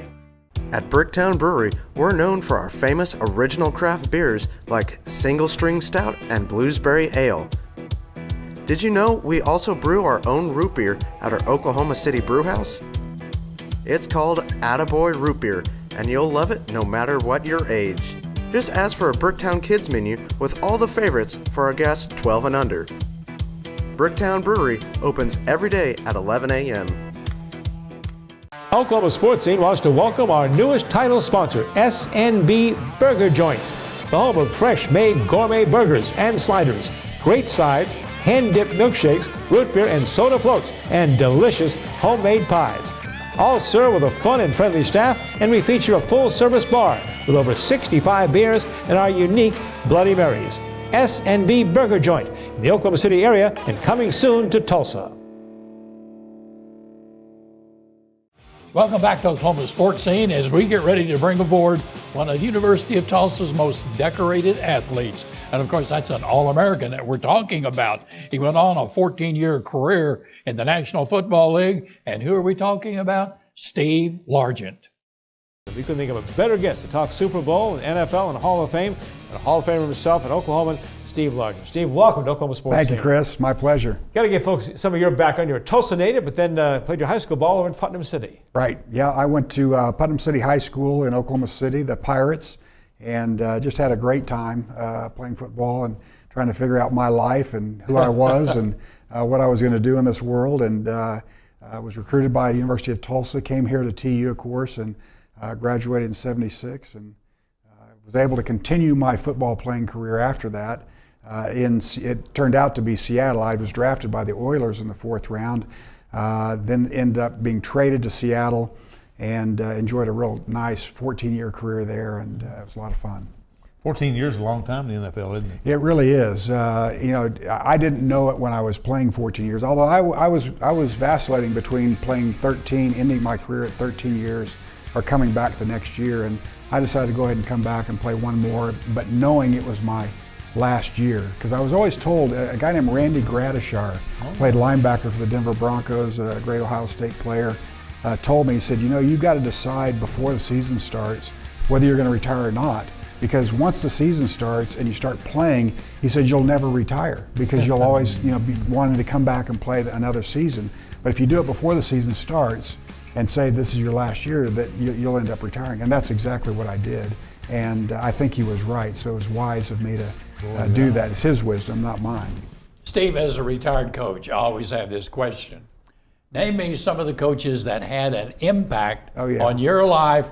At Bricktown Brewery, we're known for our famous original craft beers like Single String Stout and Bluesberry Ale. Did you know we also brew our own root beer at our Oklahoma City brewhouse? It's called Attaboy Root Beer, and you'll love it no matter what your age. Just ask for a Bricktown Kids menu with all the favorites for our guests 12 and under. Bricktown Brewery opens every day at 11 a.m. Oklahoma Sportscene wants to welcome our newest title sponsor, SNB Burger Joints, the home of fresh-made gourmet burgers and sliders, great sides, hand-dipped milkshakes, root beer and soda floats, and delicious homemade pies. All served with a fun and friendly staff, and we feature a full-service bar with over 65 beers and our unique Bloody Marys. SNB Burger Joint in the Oklahoma City area and coming soon to Tulsa. Welcome back to Oklahoma Sportscene as we get ready to bring aboard one of the University of Tulsa's most decorated athletes. And of course, that's an All-American that we're talking about. He went on a 14-year career in the National Football League. And who are we talking about? Steve Largent. We couldn't think of a better guest to talk Super Bowl and NFL and Hall of Fame, and a Hall of Famer himself, an Oklahoman, Steve Largent. Steve, welcome to Oklahoma Sports. Thank you, Chris. My pleasure. Got to give folks some of your background. You're a Tulsa native, but then played your high school ball over in Putnam City. Right. Yeah, I went to Putnam City High School in Oklahoma City, the Pirates, and just had a great time playing football and trying to figure out my life and who I was and what I was going to do in this world. And I was recruited by the University of Tulsa, came here to TU, of course, and graduated in '76, and was able to continue my football playing career after that. It turned out to be Seattle. I was drafted by the Oilers in the 4th round, then ended up being traded to Seattle, and enjoyed a real nice 14-year career there, and it was a lot of fun. 14 years is a long time in the NFL, isn't it? It really is. You know, I didn't know it when I was playing 14 years, although I was vacillating between playing 13, ending my career at 13 years, or coming back the next year, and I decided to go ahead and come back and play one more, but knowing it was my last year, because I was always told, a guy named Randy Gradishar, played linebacker for the Denver Broncos, a great Ohio State player, told me, he said, you know, you've got to decide before the season starts whether you're going to retire or not, because once the season starts and you start playing, he said, you'll never retire, because you'll always, you know, be wanting to come back and play another season. But if you do it before the season starts and say this is your last year, that you'll end up retiring. And that's exactly what I did. And I think he was right, so it was wise of me to do that. It's his wisdom, not mine. Steve, as a retired coach, I always have this question. Name me some of the coaches that had an impact on your life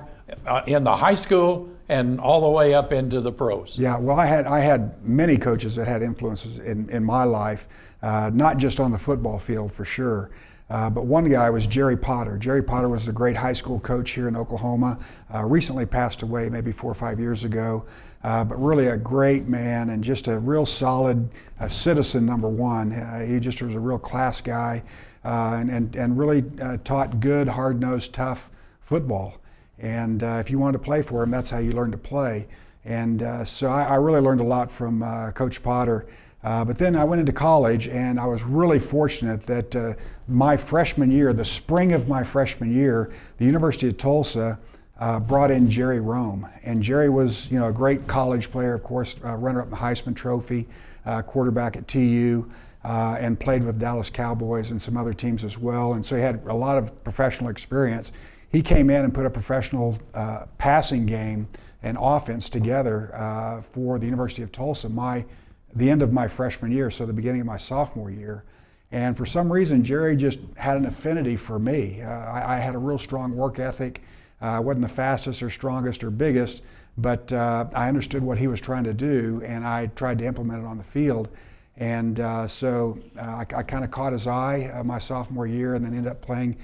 in the high school and all the way up into the pros. Yeah, well, I had many coaches that had influences in my life, not just on the football field for sure. But one guy was Jerry Potter. Jerry Potter was a great high school coach here in Oklahoma, recently passed away maybe 4 or 5 years ago, but really a great man and just a real solid citizen, number one. He just was a real class guy and really taught good, hard-nosed, tough football. And if you wanted to play for him, that's how you learned to play. And so I really learned a lot from Coach Potter. But then I went into college, and I was really fortunate that my freshman year, the spring of my freshman year, the University of Tulsa brought in Jerry Rome. And Jerry was, a great college player, of course, runner-up in the Heisman Trophy, quarterback at TU, and played with Dallas Cowboys and some other teams as well. And so he had a lot of professional experience. He came in and put a professional passing game and offense together for the University of Tulsa the end of my freshman year, so the beginning of my sophomore year. And for some reason, Jerry just had an affinity for me. I had a real strong work ethic. I wasn't the fastest or strongest or biggest, but I understood what he was trying to do, and I tried to implement it on the field. And so I kind of caught his eye my sophomore year, and then ended up playing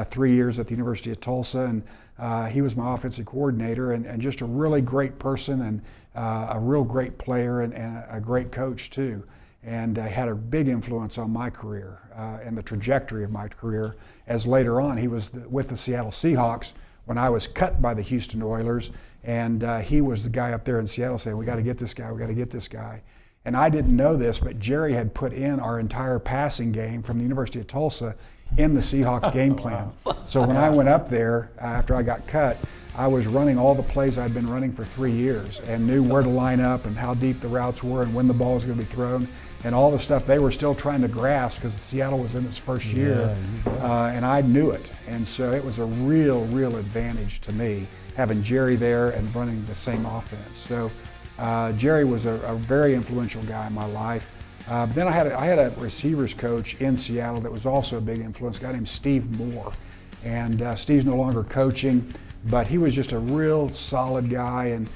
3 years at the University of Tulsa. And he was my offensive coordinator, and just a really great person, and a real great player, and a great coach too. And had a big influence on my career and the trajectory of my career, as later on he was with the Seattle Seahawks when I was cut by the Houston Oilers, and he was the guy up there in Seattle saying, we got to get this guy, we got to get this guy. And I didn't know this, but Jerry had put in our entire passing game from the University of Tulsa in the Seahawks game plan. So when I went up there after I got cut, I was running all the plays I'd been running for 3 years, and knew where to line up and how deep the routes were and when the ball was going to be thrown, and all the stuff they were still trying to grasp because Seattle was in its first year, and I knew it. And so it was a real advantage to me having Jerry there and running the same offense. So Jerry was a very influential guy in my life. But then I had a receivers coach in Seattle that was also a big influence, a guy named Steve Moore. And Steve's no longer coaching, but he was just a real solid guy. And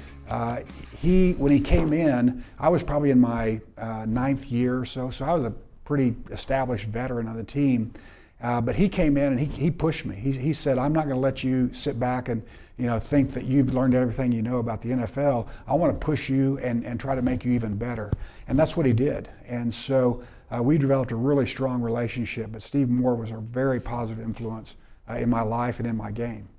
when he came in, I was probably in my 9th year or so, so I was a pretty established veteran of the team. But he came in and he pushed me. He said, I'm not going to let you sit back and think that you've learned everything you know about the NFL. I want to push you and try to make you even better. And that's what he did. And so we developed a really strong relationship. But Steve Moore was a very positive influence in my life and in my game.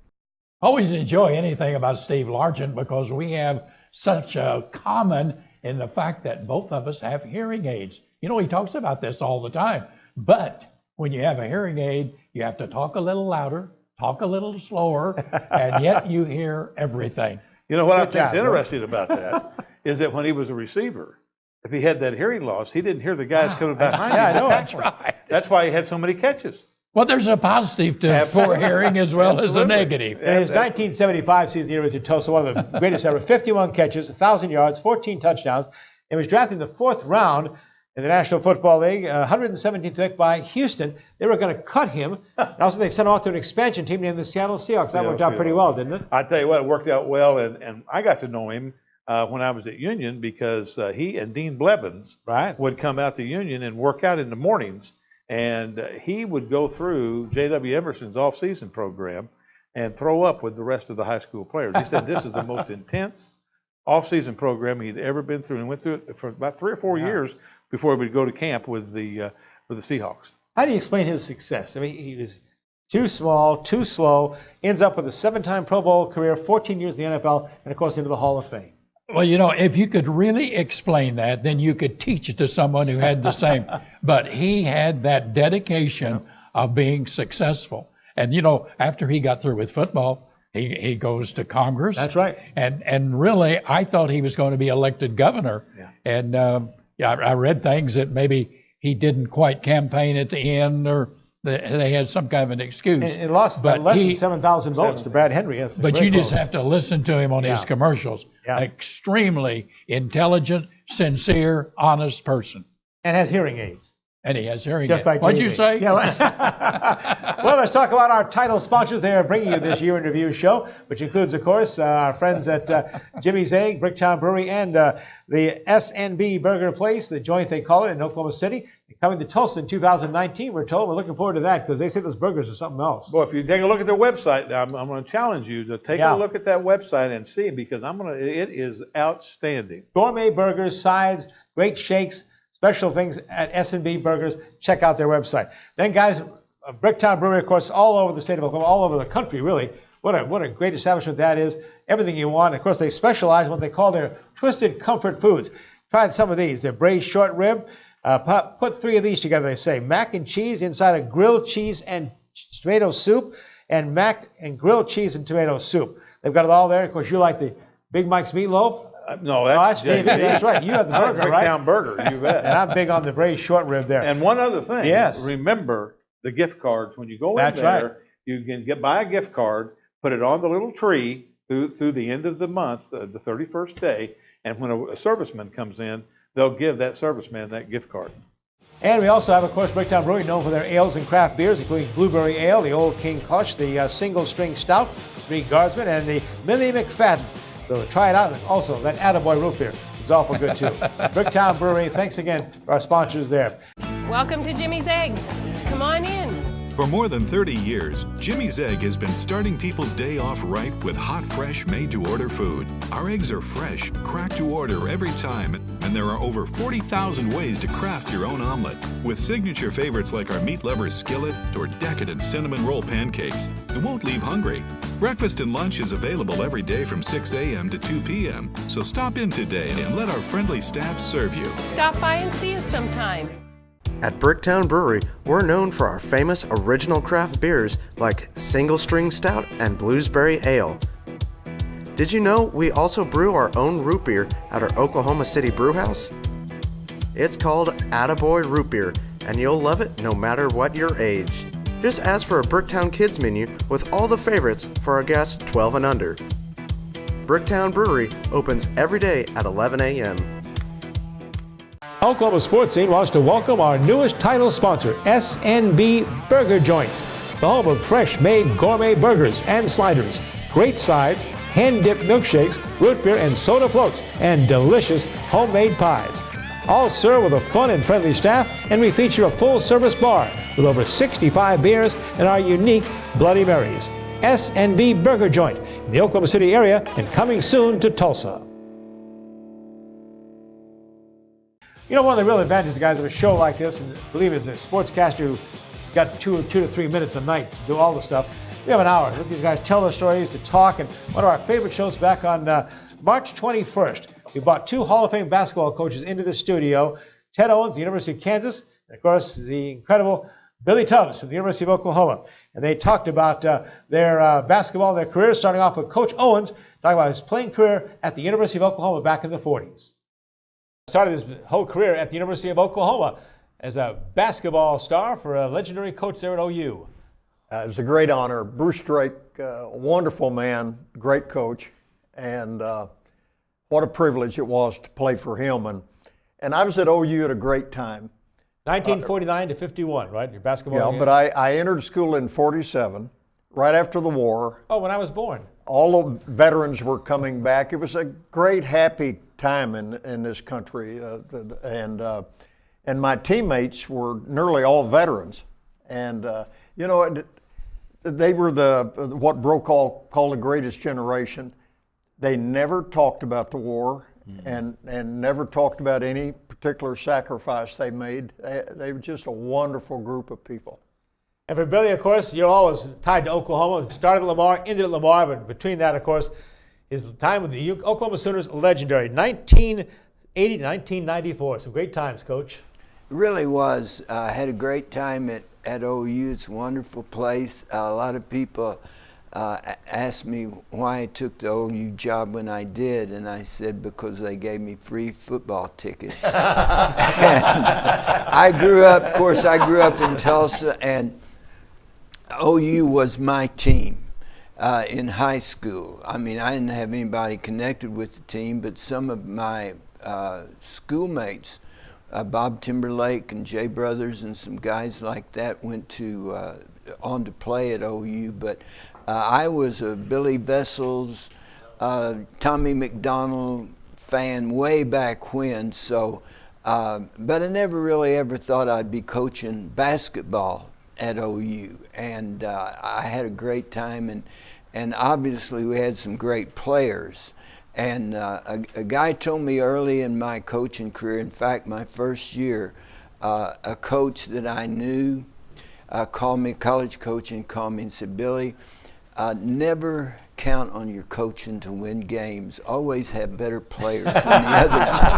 Always enjoy anything about Steve Largent because we have such a common in the fact that both of us have hearing aids. He talks about this all the time. But when you have a hearing aid, you have to talk a little louder, talk a little slower, and yet you hear everything. What I think's interesting about that is that when he was a receiver, if he had that hearing loss, he didn't hear the guys coming behind him. I know, that's right. That's why he had so many catches. Well, there's a positive to poor hearing as well as a negative. In his 1975 season at the University of Tulsa, one of the greatest ever, 51 catches, 1,000 yards, 14 touchdowns, and was drafted in the 4th round in the National Football League, 117th pick by Houston. They were going to cut him. And also they sent him off to an expansion team named the Seattle Seahawks. That worked out pretty well, didn't it? I tell you what, it worked out well, and I got to know him when I was at Union because he and Dean Blevins would come out to Union and work out in the mornings. And he would go through J.W. Emerson's off-season program and throw up with the rest of the high school players. He said this is the most intense off-season program he'd ever been through, and went through it for about 3 or 4 years before he would go to camp with the Seahawks. How do you explain his success? I mean, he was too small, too slow, ends up with a 7-time Pro Bowl career, 14 years in the NFL, and of course into the Hall of Fame. Well, if you could really explain that, then you could teach it to someone who had the same. But he had that dedication of being successful. And, after he got through with football, he goes to Congress. That's right. And really, I thought he was going to be elected governor. Yeah. And I read things that maybe he didn't quite campaign at the end, or they had some kind of an excuse. It lost less than 7,000 votes to Brad Henry. Yes, but you just have to listen to him on his commercials. Yeah. Extremely intelligent, sincere, honest person. And has hearing aids. And he has hearing aids. Like what'd you say? Yeah. Well, let's talk about our title sponsors. They are bringing you this Year in Review show, which includes, of course, our friends at Jimmy's Egg, Bricktown Brewery, and the SNB Burger Place, the joint they call it in Oklahoma City. Coming to Tulsa in 2019, we're told. We're looking forward to that because they say those burgers are something else. Well, if you take a look at their website, I'm going to challenge you to take a look at that website and see, because it is outstanding. Gourmet burgers, sides, great shakes, special things at S&B Burgers. Check out their website. Then, guys, Bricktown Brewery, of course, all over the state of Oklahoma, all over the country, really. What a great establishment that is. Everything you want. Of course, they specialize in what they call their twisted comfort foods. Try some of these. Their braised short rib. Put 3 of these together, they say. Mac and cheese inside a grilled cheese and tomato soup, and mac and grilled cheese and tomato soup. They've got it all there. Of course, you like the Big Mike's meatloaf. No, that's David. That's right. You have the burger, right? Bricktown burger, you bet. And I'm big on the braised short rib there. And one other thing. Yes. Remember the gift cards. When you go in That's there, right. you can buy a gift card, put it on the little tree through the end of the month, the 31st day, and when a serviceman comes in, they'll give that serviceman that gift card. And we also have, of course, Bricktown Brewery, known for their ales and craft beers, including Blueberry Ale, the Old King Kush, the Single String Stout, Three Guardsmen, and the Millie McFadden. So try it out. And also, that Attaboy root beer is awful good, too. Bricktown Brewery, thanks again for our sponsors there. Welcome to Jimmy's Egg. Come on in. For more than 30 years, Jimmy's Egg has been starting people's day off right with hot, fresh, made-to-order food. Our eggs are fresh, cracked to order every time, and there are over 40,000 ways to craft your own omelet. With signature favorites like our meat lover's skillet or decadent cinnamon roll pancakes, you won't leave hungry. Breakfast and lunch is available every day from 6 a.m. to 2 p.m., so stop in today and let our friendly staff serve you. Stop by and see us sometime. At Bricktown Brewery, we're known for our famous original craft beers like Single String Stout and Bluesberry Ale. Did you know we also brew our own root beer at our Oklahoma City brewhouse? It's called Attaboy Root Beer, and you'll love it no matter what your age. Just ask for a Bricktown Kids menu with all the favorites for our guests 12 and under. Bricktown Brewery opens every day at 11 a.m. Oklahoma Sportscene wants to welcome our newest title sponsor, SNB Burger Joints, the home of fresh-made gourmet burgers and sliders, great sides, hand-dipped milkshakes, root beer and soda floats, and delicious homemade pies. All served with a fun and friendly staff, and we feature a full-service bar with over 65 beers and our unique Bloody Marys. SNB Burger Joint in the Oklahoma City area and coming soon to Tulsa. You know, one of the real advantages, guys, of a show like this, and believe me, as a sportscaster who got 2 to 3 minutes a night to do all the stuff, we have an hour. Let these guys tell their stories, to talk, and one of our favorite shows back on March 21st. We brought 2 Hall of Fame basketball coaches into the studio, Ted Owens, the University of Kansas, and of course, the incredible Billy Tubbs from the University of Oklahoma. And they talked about their basketball, their careers, starting off with Coach Owens, talking about his playing career at the University of Oklahoma back in the 40s. Started his whole career at the University of Oklahoma as a basketball star for a legendary coach there at OU. It was a great honor. Bruce Drake, a wonderful man, great coach, and what a privilege it was to play for him. And I was at OU at a great time. 1949 to 51, right? Your basketball Yeah, but I entered school in 47, right after the war. Oh, when I was born. All the veterans were coming back. It was a great, happy time in this country, and my teammates were nearly all veterans, and you know, they were what Bro called the greatest generation. They never talked about the war, and never talked about any particular sacrifice they made. They were just a wonderful group of people. And for Billy, of course, you're always tied to Oklahoma. Started at Lamar, ended at Lamar, but between that, of course, his time with the Oklahoma Sooners, legendary, 1980 to 1994. Some great times, Coach. It really was. I had a great time at OU. It's a wonderful place. A lot of people asked me why I took the OU job when I did, and I said because they gave me free football tickets. I grew up in Tulsa, and OU was my team. In high school. I mean, I didn't have anybody connected with the team, but some of my schoolmates, Bob Timberlake and Jay Brothers and some guys like that went on to play at OU. But I was a Billy Vessels, Tommy McDonald fan way back when. So, but I never really ever thought I'd be coaching basketball at OU, and I had a great time, and obviously we had some great players. And a guy told me early in my coaching career, in fact my first year, a coach that I knew called me, college coach, and called me and said, Billy, never count on your coaching to win games. Always have better players than the other team.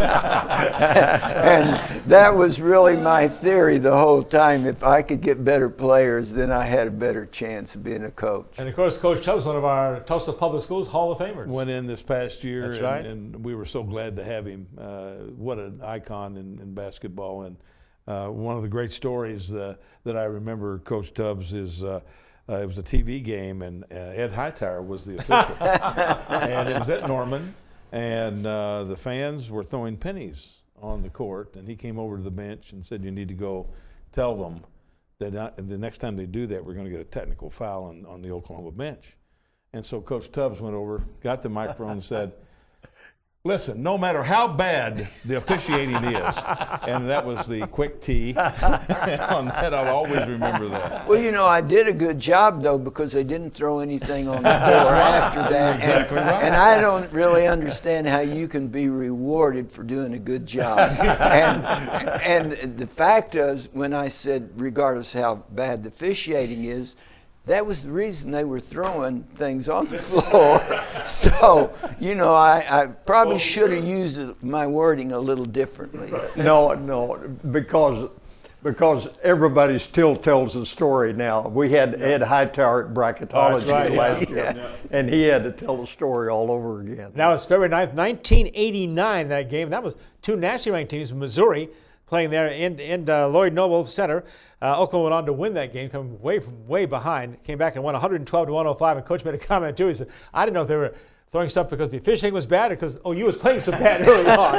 And that was really my theory the whole time. If I could get better players, then I had a better chance of being a coach. And of course, Coach Tubbs, one of our Tulsa Public Schools Hall of Famers. Went in this past year, That's right. and we were so glad to have him. What an icon in basketball. And one of the great stories that I remember, Coach Tubbs, is it was a TV game, and Ed Hightower was the official. And it was at Norman, and the fans were throwing pennies on the court, and he came over to the bench and said, you need to go tell them that the next time they do that, we're going to get a technical foul on the Oklahoma bench. And so Coach Tubbs went over, got the microphone and said, listen, no matter how bad the officiating is, and that was the quick tee on that, I'll always remember that. Well, you know, I did a good job, though, because they didn't throw anything on the floor after that. Exactly right. And I don't really understand how you can be rewarded for doing a good job. And the fact is, when I said, regardless how bad the officiating is, that was the reason they were throwing things on the floor. So, you know, I probably should have used my wording a little differently. No, because everybody still tells the story now. We had Ed Hightower at bracketology last year, and he had to tell the story all over again. That was February 9th, 1989, that game. That was two nationally ranked teams, Missouri, playing there in Lloyd Noble Center. Oklahoma went on to win that game, coming way behind. Came back and won 112-105. And Coach made a comment too. He said, "I didn't know if they were throwing stuff because the officiating was bad or because OU was playing so bad early on."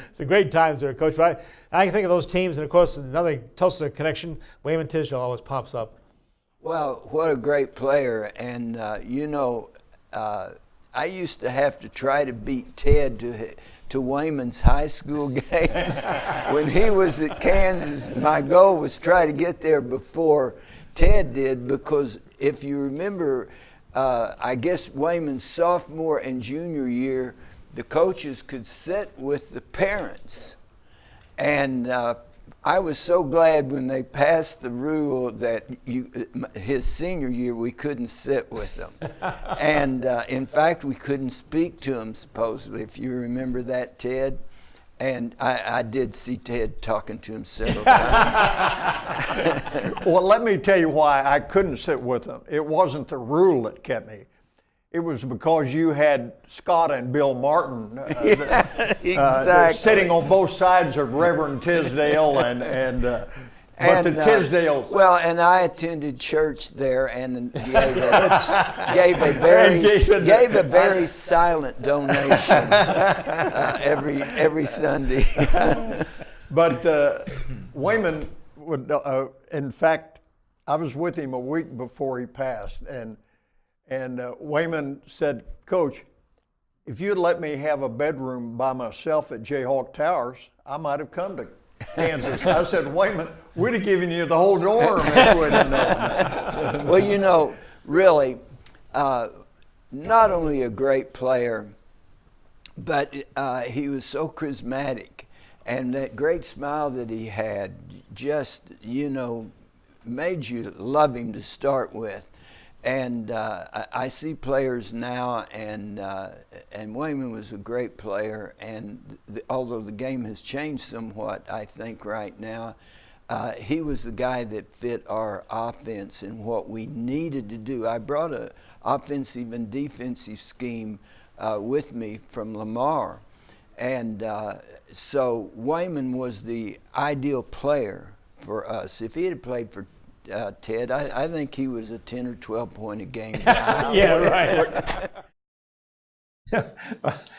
It's a great times there, Coach. Right? I can think of those teams, and of course another Tulsa connection. Wayman Tisdale always pops up. Well, what a great player, and you know, I used to have to try to beat Ted to Wayman's high school games. When he was at Kansas, my goal was try to get there before Ted did, because if you remember, I guess Wayman's sophomore and junior year, the coaches could sit with the parents. And I was so glad when they passed the rule that his senior year we couldn't sit with them. And in fact, we couldn't speak to him, supposedly, if you remember that, Ted. And I did see Ted talking to him several times. Well, let me tell you why I couldn't sit with them. It wasn't the rule that kept me. It was because you had Scott and Bill Martin exactly. Sitting on both sides of Reverend Tisdale but the Tisdales. Well, and I attended church there and gave a very silent donation every Sunday. But Wayman would, in fact, I was with him a week before he passed, and Wayman said, "Coach, if you'd let me have a bedroom by myself at Jayhawk Towers, I might have come to Kansas." I said, "Wayman, we'd have given you the whole dorm if we'd have known." Well, you know, really, not only a great player, but he was so charismatic, and that great smile that he had just, you know, made you love him to start with. And I see players now, and Wayman was a great player. And although the game has changed somewhat, I think right now, he was the guy that fit our offense and what we needed to do. I brought an offensive and defensive scheme with me from Lamar, and so Wayman was the ideal player for us. If he had played for Ted, I think he was a 10 or 12 point a game guy. Yeah, right.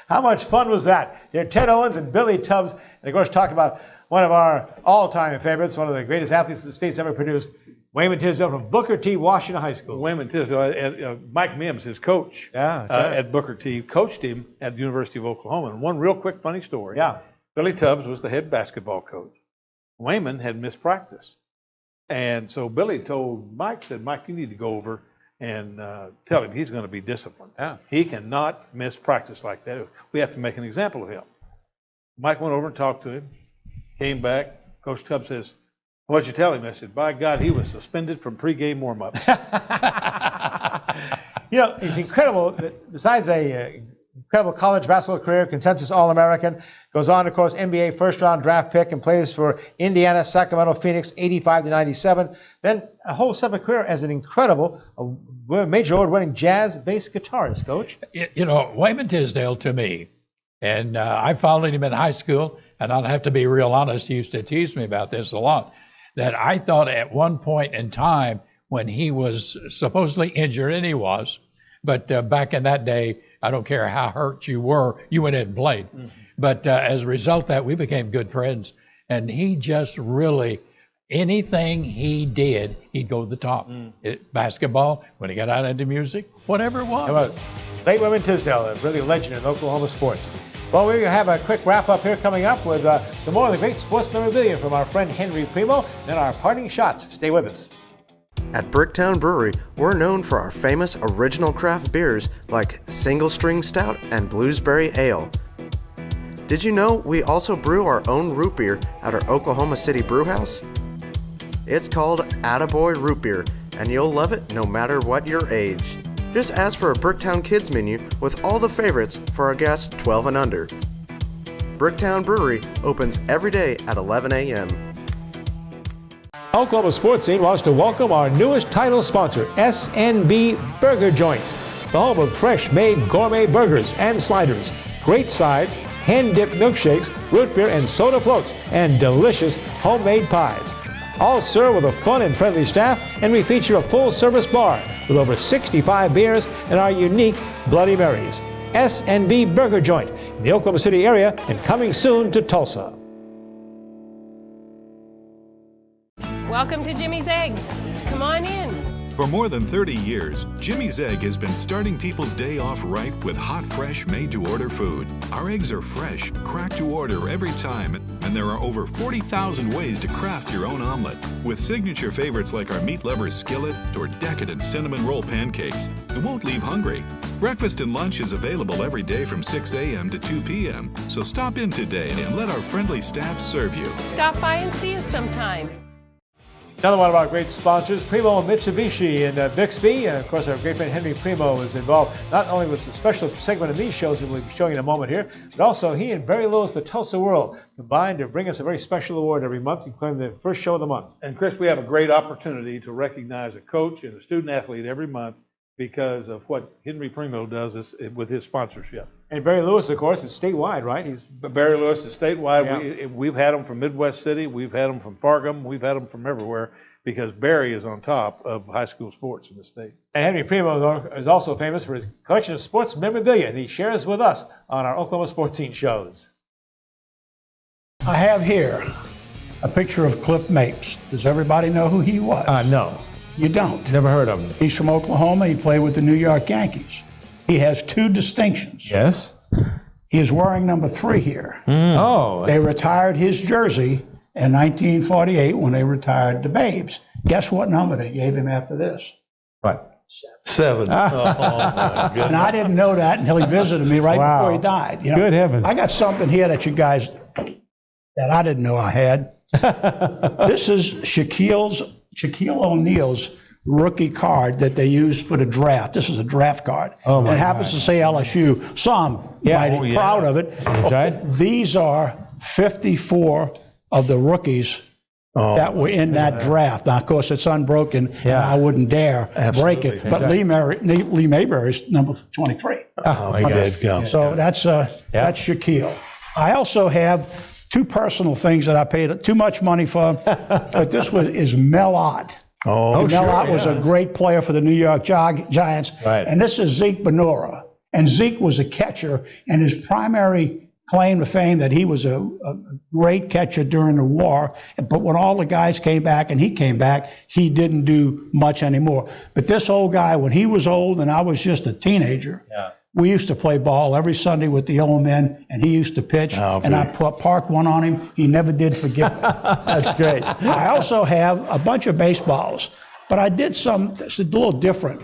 How much fun was that? You had Ted Owens and Billy Tubbs, and of course talk about one of our all-time favorites, one of the greatest athletes the state's ever produced, Wayman Tisdale from Booker T. Washington High School. Wayman Tisdale, Mike Mims, his coach at Booker T, coached him at the University of Oklahoma. And one real quick funny story. Yeah. Billy Tubbs was the head basketball coach. Wayman had missed practice. And so Billy told Mike, said, "Mike, you need to go over and tell him he's going to be disciplined. Yeah. He cannot miss practice like that. We have to make an example of him." Mike went over and talked to him, came back. Coach Tubbs says, "What'd you tell him?" I said, "By God, he was suspended from pregame warm-up." You know, it's incredible that besides a incredible college basketball career, consensus All-American, goes on, of course, NBA first-round draft pick and plays for Indiana, Sacramento, Phoenix, 85 to 97. Then a whole separate career as an incredible, major award-winning jazz bass guitarist, Coach. You know, Wayman Tisdale to me, and I followed him in high school, and I'll have to be real honest, he used to tease me about this a lot, that I thought at one point in time when he was supposedly injured, and he was, but back in that day, I don't care how hurt you were, you went in and played. Mm-hmm. But as a result of that, we became good friends. And he just really, anything he did, he'd go to the top. Basketball, when he got out into music, whatever it was. Late Wayman Tisdale, a really legend in Oklahoma sports. Well, we have a quick wrap-up here coming up with some more of the great sports memorabilia from our friend Henry Primo, and our parting shots. Stay with us. At Bricktown Brewery, we're known for our famous original craft beers like Single String Stout and Bluesberry Ale. Did you know we also brew our own root beer at our Oklahoma City brewhouse? It's called Attaboy Root Beer, and you'll love it no matter what your age. Just ask for a Bricktown Kids menu with all the favorites for our guests 12 and under. Bricktown Brewery opens every day at 11 a.m. Oklahoma Sportscene wants to welcome our newest title sponsor, SNB Burger Joints, the home of fresh-made gourmet burgers and sliders, great sides, hand-dipped milkshakes, root beer and soda floats, and delicious homemade pies. All served with a fun and friendly staff, and we feature a full-service bar with over 65 beers and our unique Bloody Marys. SNB Burger Joint in the Oklahoma City area and coming soon to Tulsa. Welcome to Jimmy's Egg. Come on in. For more than 30 years, Jimmy's Egg has been starting people's day off right with hot, fresh, made-to-order food. Our eggs are fresh, cracked to order every time, and there are over 40,000 ways to craft your own omelet. With signature favorites like our meat lover's skillet or decadent cinnamon roll pancakes, you won't leave hungry. Breakfast and lunch is available every day from 6 a.m. to 2 p.m., so stop in today and let our friendly staff serve you. Stop by and see us sometime. Another one of our great sponsors, Primo Mitsubishi in Bixby. And of course, our great friend Henry Primo is involved not only with a special segment in these shows that we'll be showing in a moment here, but also he and Barry Lewis, the Tulsa World, combined to bring us a very special award every month, including the first show of the month. And Chris, we have a great opportunity to recognize a coach and a student athlete every month because of what Henry Primo does with his sponsorship. And Barry Lewis, of course, is statewide, right? Barry Lewis is statewide. Yeah. We've had him from Midwest City. We've had him from Fargum. We've had him from everywhere because Barry is on top of high school sports in the state. And Henry Primo is also famous for his collection of sports memorabilia, and he shares with us on our Oklahoma Sportscene shows. I have here a picture of Cliff Mapes. Does everybody know who he was? No. You don't? Never heard of him. He's from Oklahoma. He played with the New York Yankees. He has 2 distinctions. Yes. He is wearing number 3 here. Oh. They retired his jersey in 1948 when they retired the Babes. Guess what number they gave him after this? What? 7. Oh, my goodness. And I didn't know that until he visited me right before he died. You know, good heavens. I got something here that you guys, that I didn't know I had. This is Shaquille O'Neal's rookie card that they used for the draft. This is a draft card. Oh my it happens to say LSU, so I'm mighty proud of it. Okay. These are 54 of the rookies that were in that draft. Now, of course, it's unbroken, and I wouldn't dare break it. But Lee Mayberry's number 23. Oh, my God. So that's Shaquille. I also have 2 personal things that I paid too much money for, but this is Mel Ott. Mel Ott was a great player for the New York Giants. Right. And this is Zeke Benora. And Zeke was a catcher, and his primary claim to fame that he was a great catcher during the war. But when all the guys came back and he came back, he didn't do much anymore. But this old guy, when he was old and I was just a teenager, we used to play ball every Sunday with the old men, and he used to pitch, and I parked one on him. He never did forget it. That's great. I also have a bunch of baseballs, but I did some that's a little different.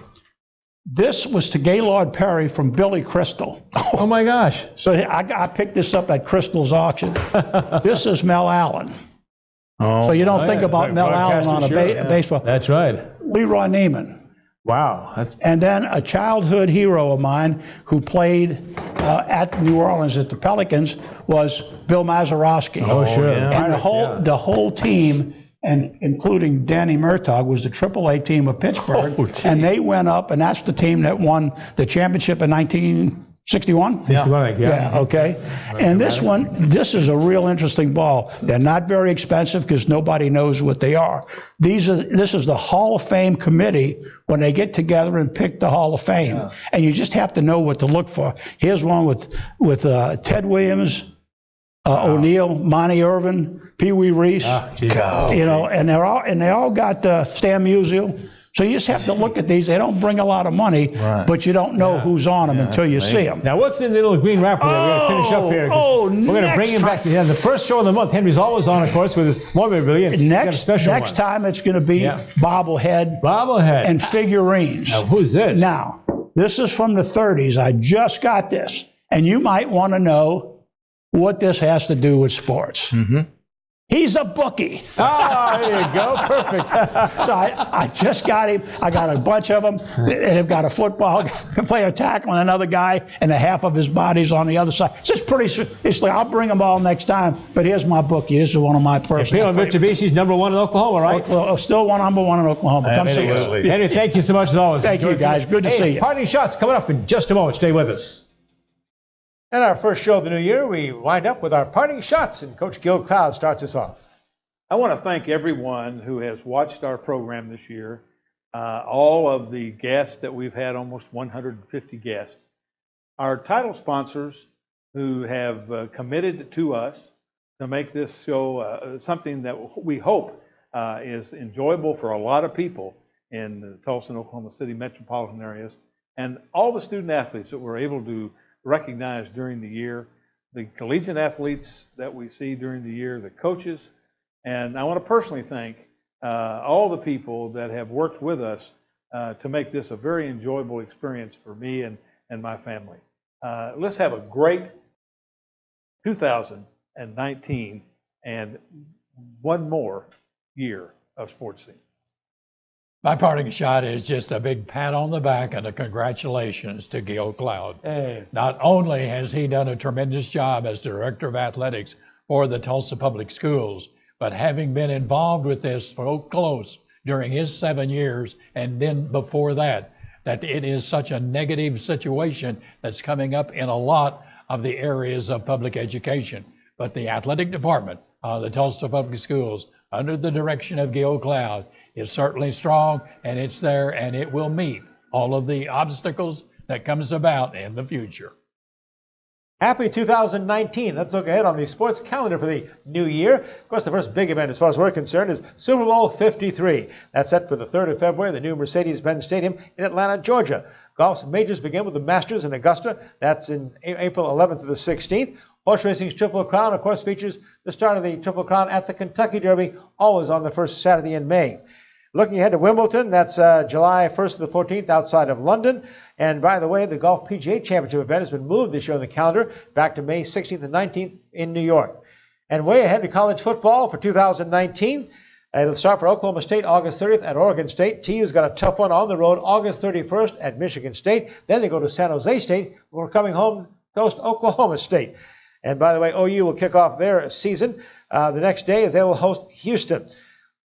This was to Gaylord Perry from Billy Crystal. Oh, my gosh. So I picked this up at Crystal's auction. This is Mel Allen. So you don't think about Mel Allen on a baseball. That's right. Leroy Neiman. Wow. And then a childhood hero of mine who played at New Orleans at the Pelicans was Bill Mazeroski. Oh, sure. And the whole team, and including Danny Murtaugh, was the AAA team of Pittsburgh. And they went up, and that's the team that won the championship in 1961? 61, yeah. Okay. And this is a real interesting ball. They're not very expensive because nobody knows what they are. This is the Hall of Fame committee when they get together and pick the Hall of Fame. Yeah. And you just have to know what to look for. Here's one with Ted Williams, O'Neal, Monty Irvin, Pee Wee Reese. And they all got Stan Musial. So you just have to look at these. They don't bring a lot of money, but you don't know who's on them until you see them. Now, what's in the little green wrapper there? We're going to finish up here. We're going to bring him back to the end. The first show of the month, Henry's always on, of course, with his memorabilia. Next time it's going to be bobblehead and figurines. Now, who's this? Now, this is from the 30s. I just got this. And you might want to know what this has to do with sports. Mm-hmm. He's a bookie. Oh, there you go. Perfect. So I just got him. I got a bunch of them. They've got a football player tackling another guy, and a half of his body's on the other side. It's just it's like, I'll bring them all next time, but here's my bookie. This is one of my personal favorites. Mitsubishi's number one in Oklahoma, right? Still number one in Oklahoma. Come see us. Henry, thank you so much as always. Thank you, guys. Good to see you. Parting shots coming up in just a moment. Stay with us. And our first show of the new year, we wind up with our parting shots, and Coach Gil Cloud starts us off. I want to thank everyone who has watched our program this year, all of the guests that we've had, almost 150 guests, our title sponsors who have committed to us to make this show something that we hope is enjoyable for a lot of people in the Tulsa and Oklahoma City metropolitan areas, and all the student athletes that we're able to recognize during the year, the collegiate athletes that we see during the year, the coaches. And I want to personally thank all the people that have worked with us to make this a very enjoyable experience for me and my family. Let's have a great 2019 and one more year of Sports Scene. My parting shot is just a big pat on the back and a congratulations to Gil Cloud. Hey. Not only has he done a tremendous job as Director of Athletics for the Tulsa Public Schools, but having been involved with this so close during his 7 years, and then before that it is such a negative situation that's coming up in a lot of the areas of public education. But the athletic department of the Tulsa Public Schools, under the direction of Gil Cloud, is certainly strong, and it's there, and it will meet all of the obstacles that comes about in the future. Happy 2019. Let's look ahead on the sports calendar for the new year. Of course, the first big event, as far as we're concerned, is Super Bowl 53. That's set for the 3rd of February, the new Mercedes-Benz Stadium in Atlanta, Georgia. Golf's majors begin with the Masters in Augusta. That's in April 11th to the 16th. Horse racing's Triple Crown, of course, features the start of the Triple Crown at the Kentucky Derby, always on the first Saturday in May. Looking ahead to Wimbledon, that's July 1st to the 14th outside of London. And by the way, the Golf PGA Championship event has been moved this year on the calendar back to May 16th and 19th in New York. And way ahead to college football for 2019. It'll start for Oklahoma State August 30th at Oregon State. TU's got a tough one on the road August 31st at Michigan State. Then they go to San Jose State. We're coming home to host Oklahoma State. And by the way, OU will kick off their season the next day as they will host Houston.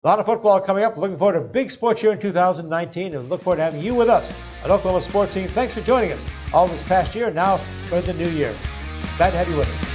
A lot of football coming up. Looking forward to a big sports year in 2019 and look forward to having you with us at Oklahoma Sportscene. Thanks for joining us all this past year and now for the new year. Glad to have you with us.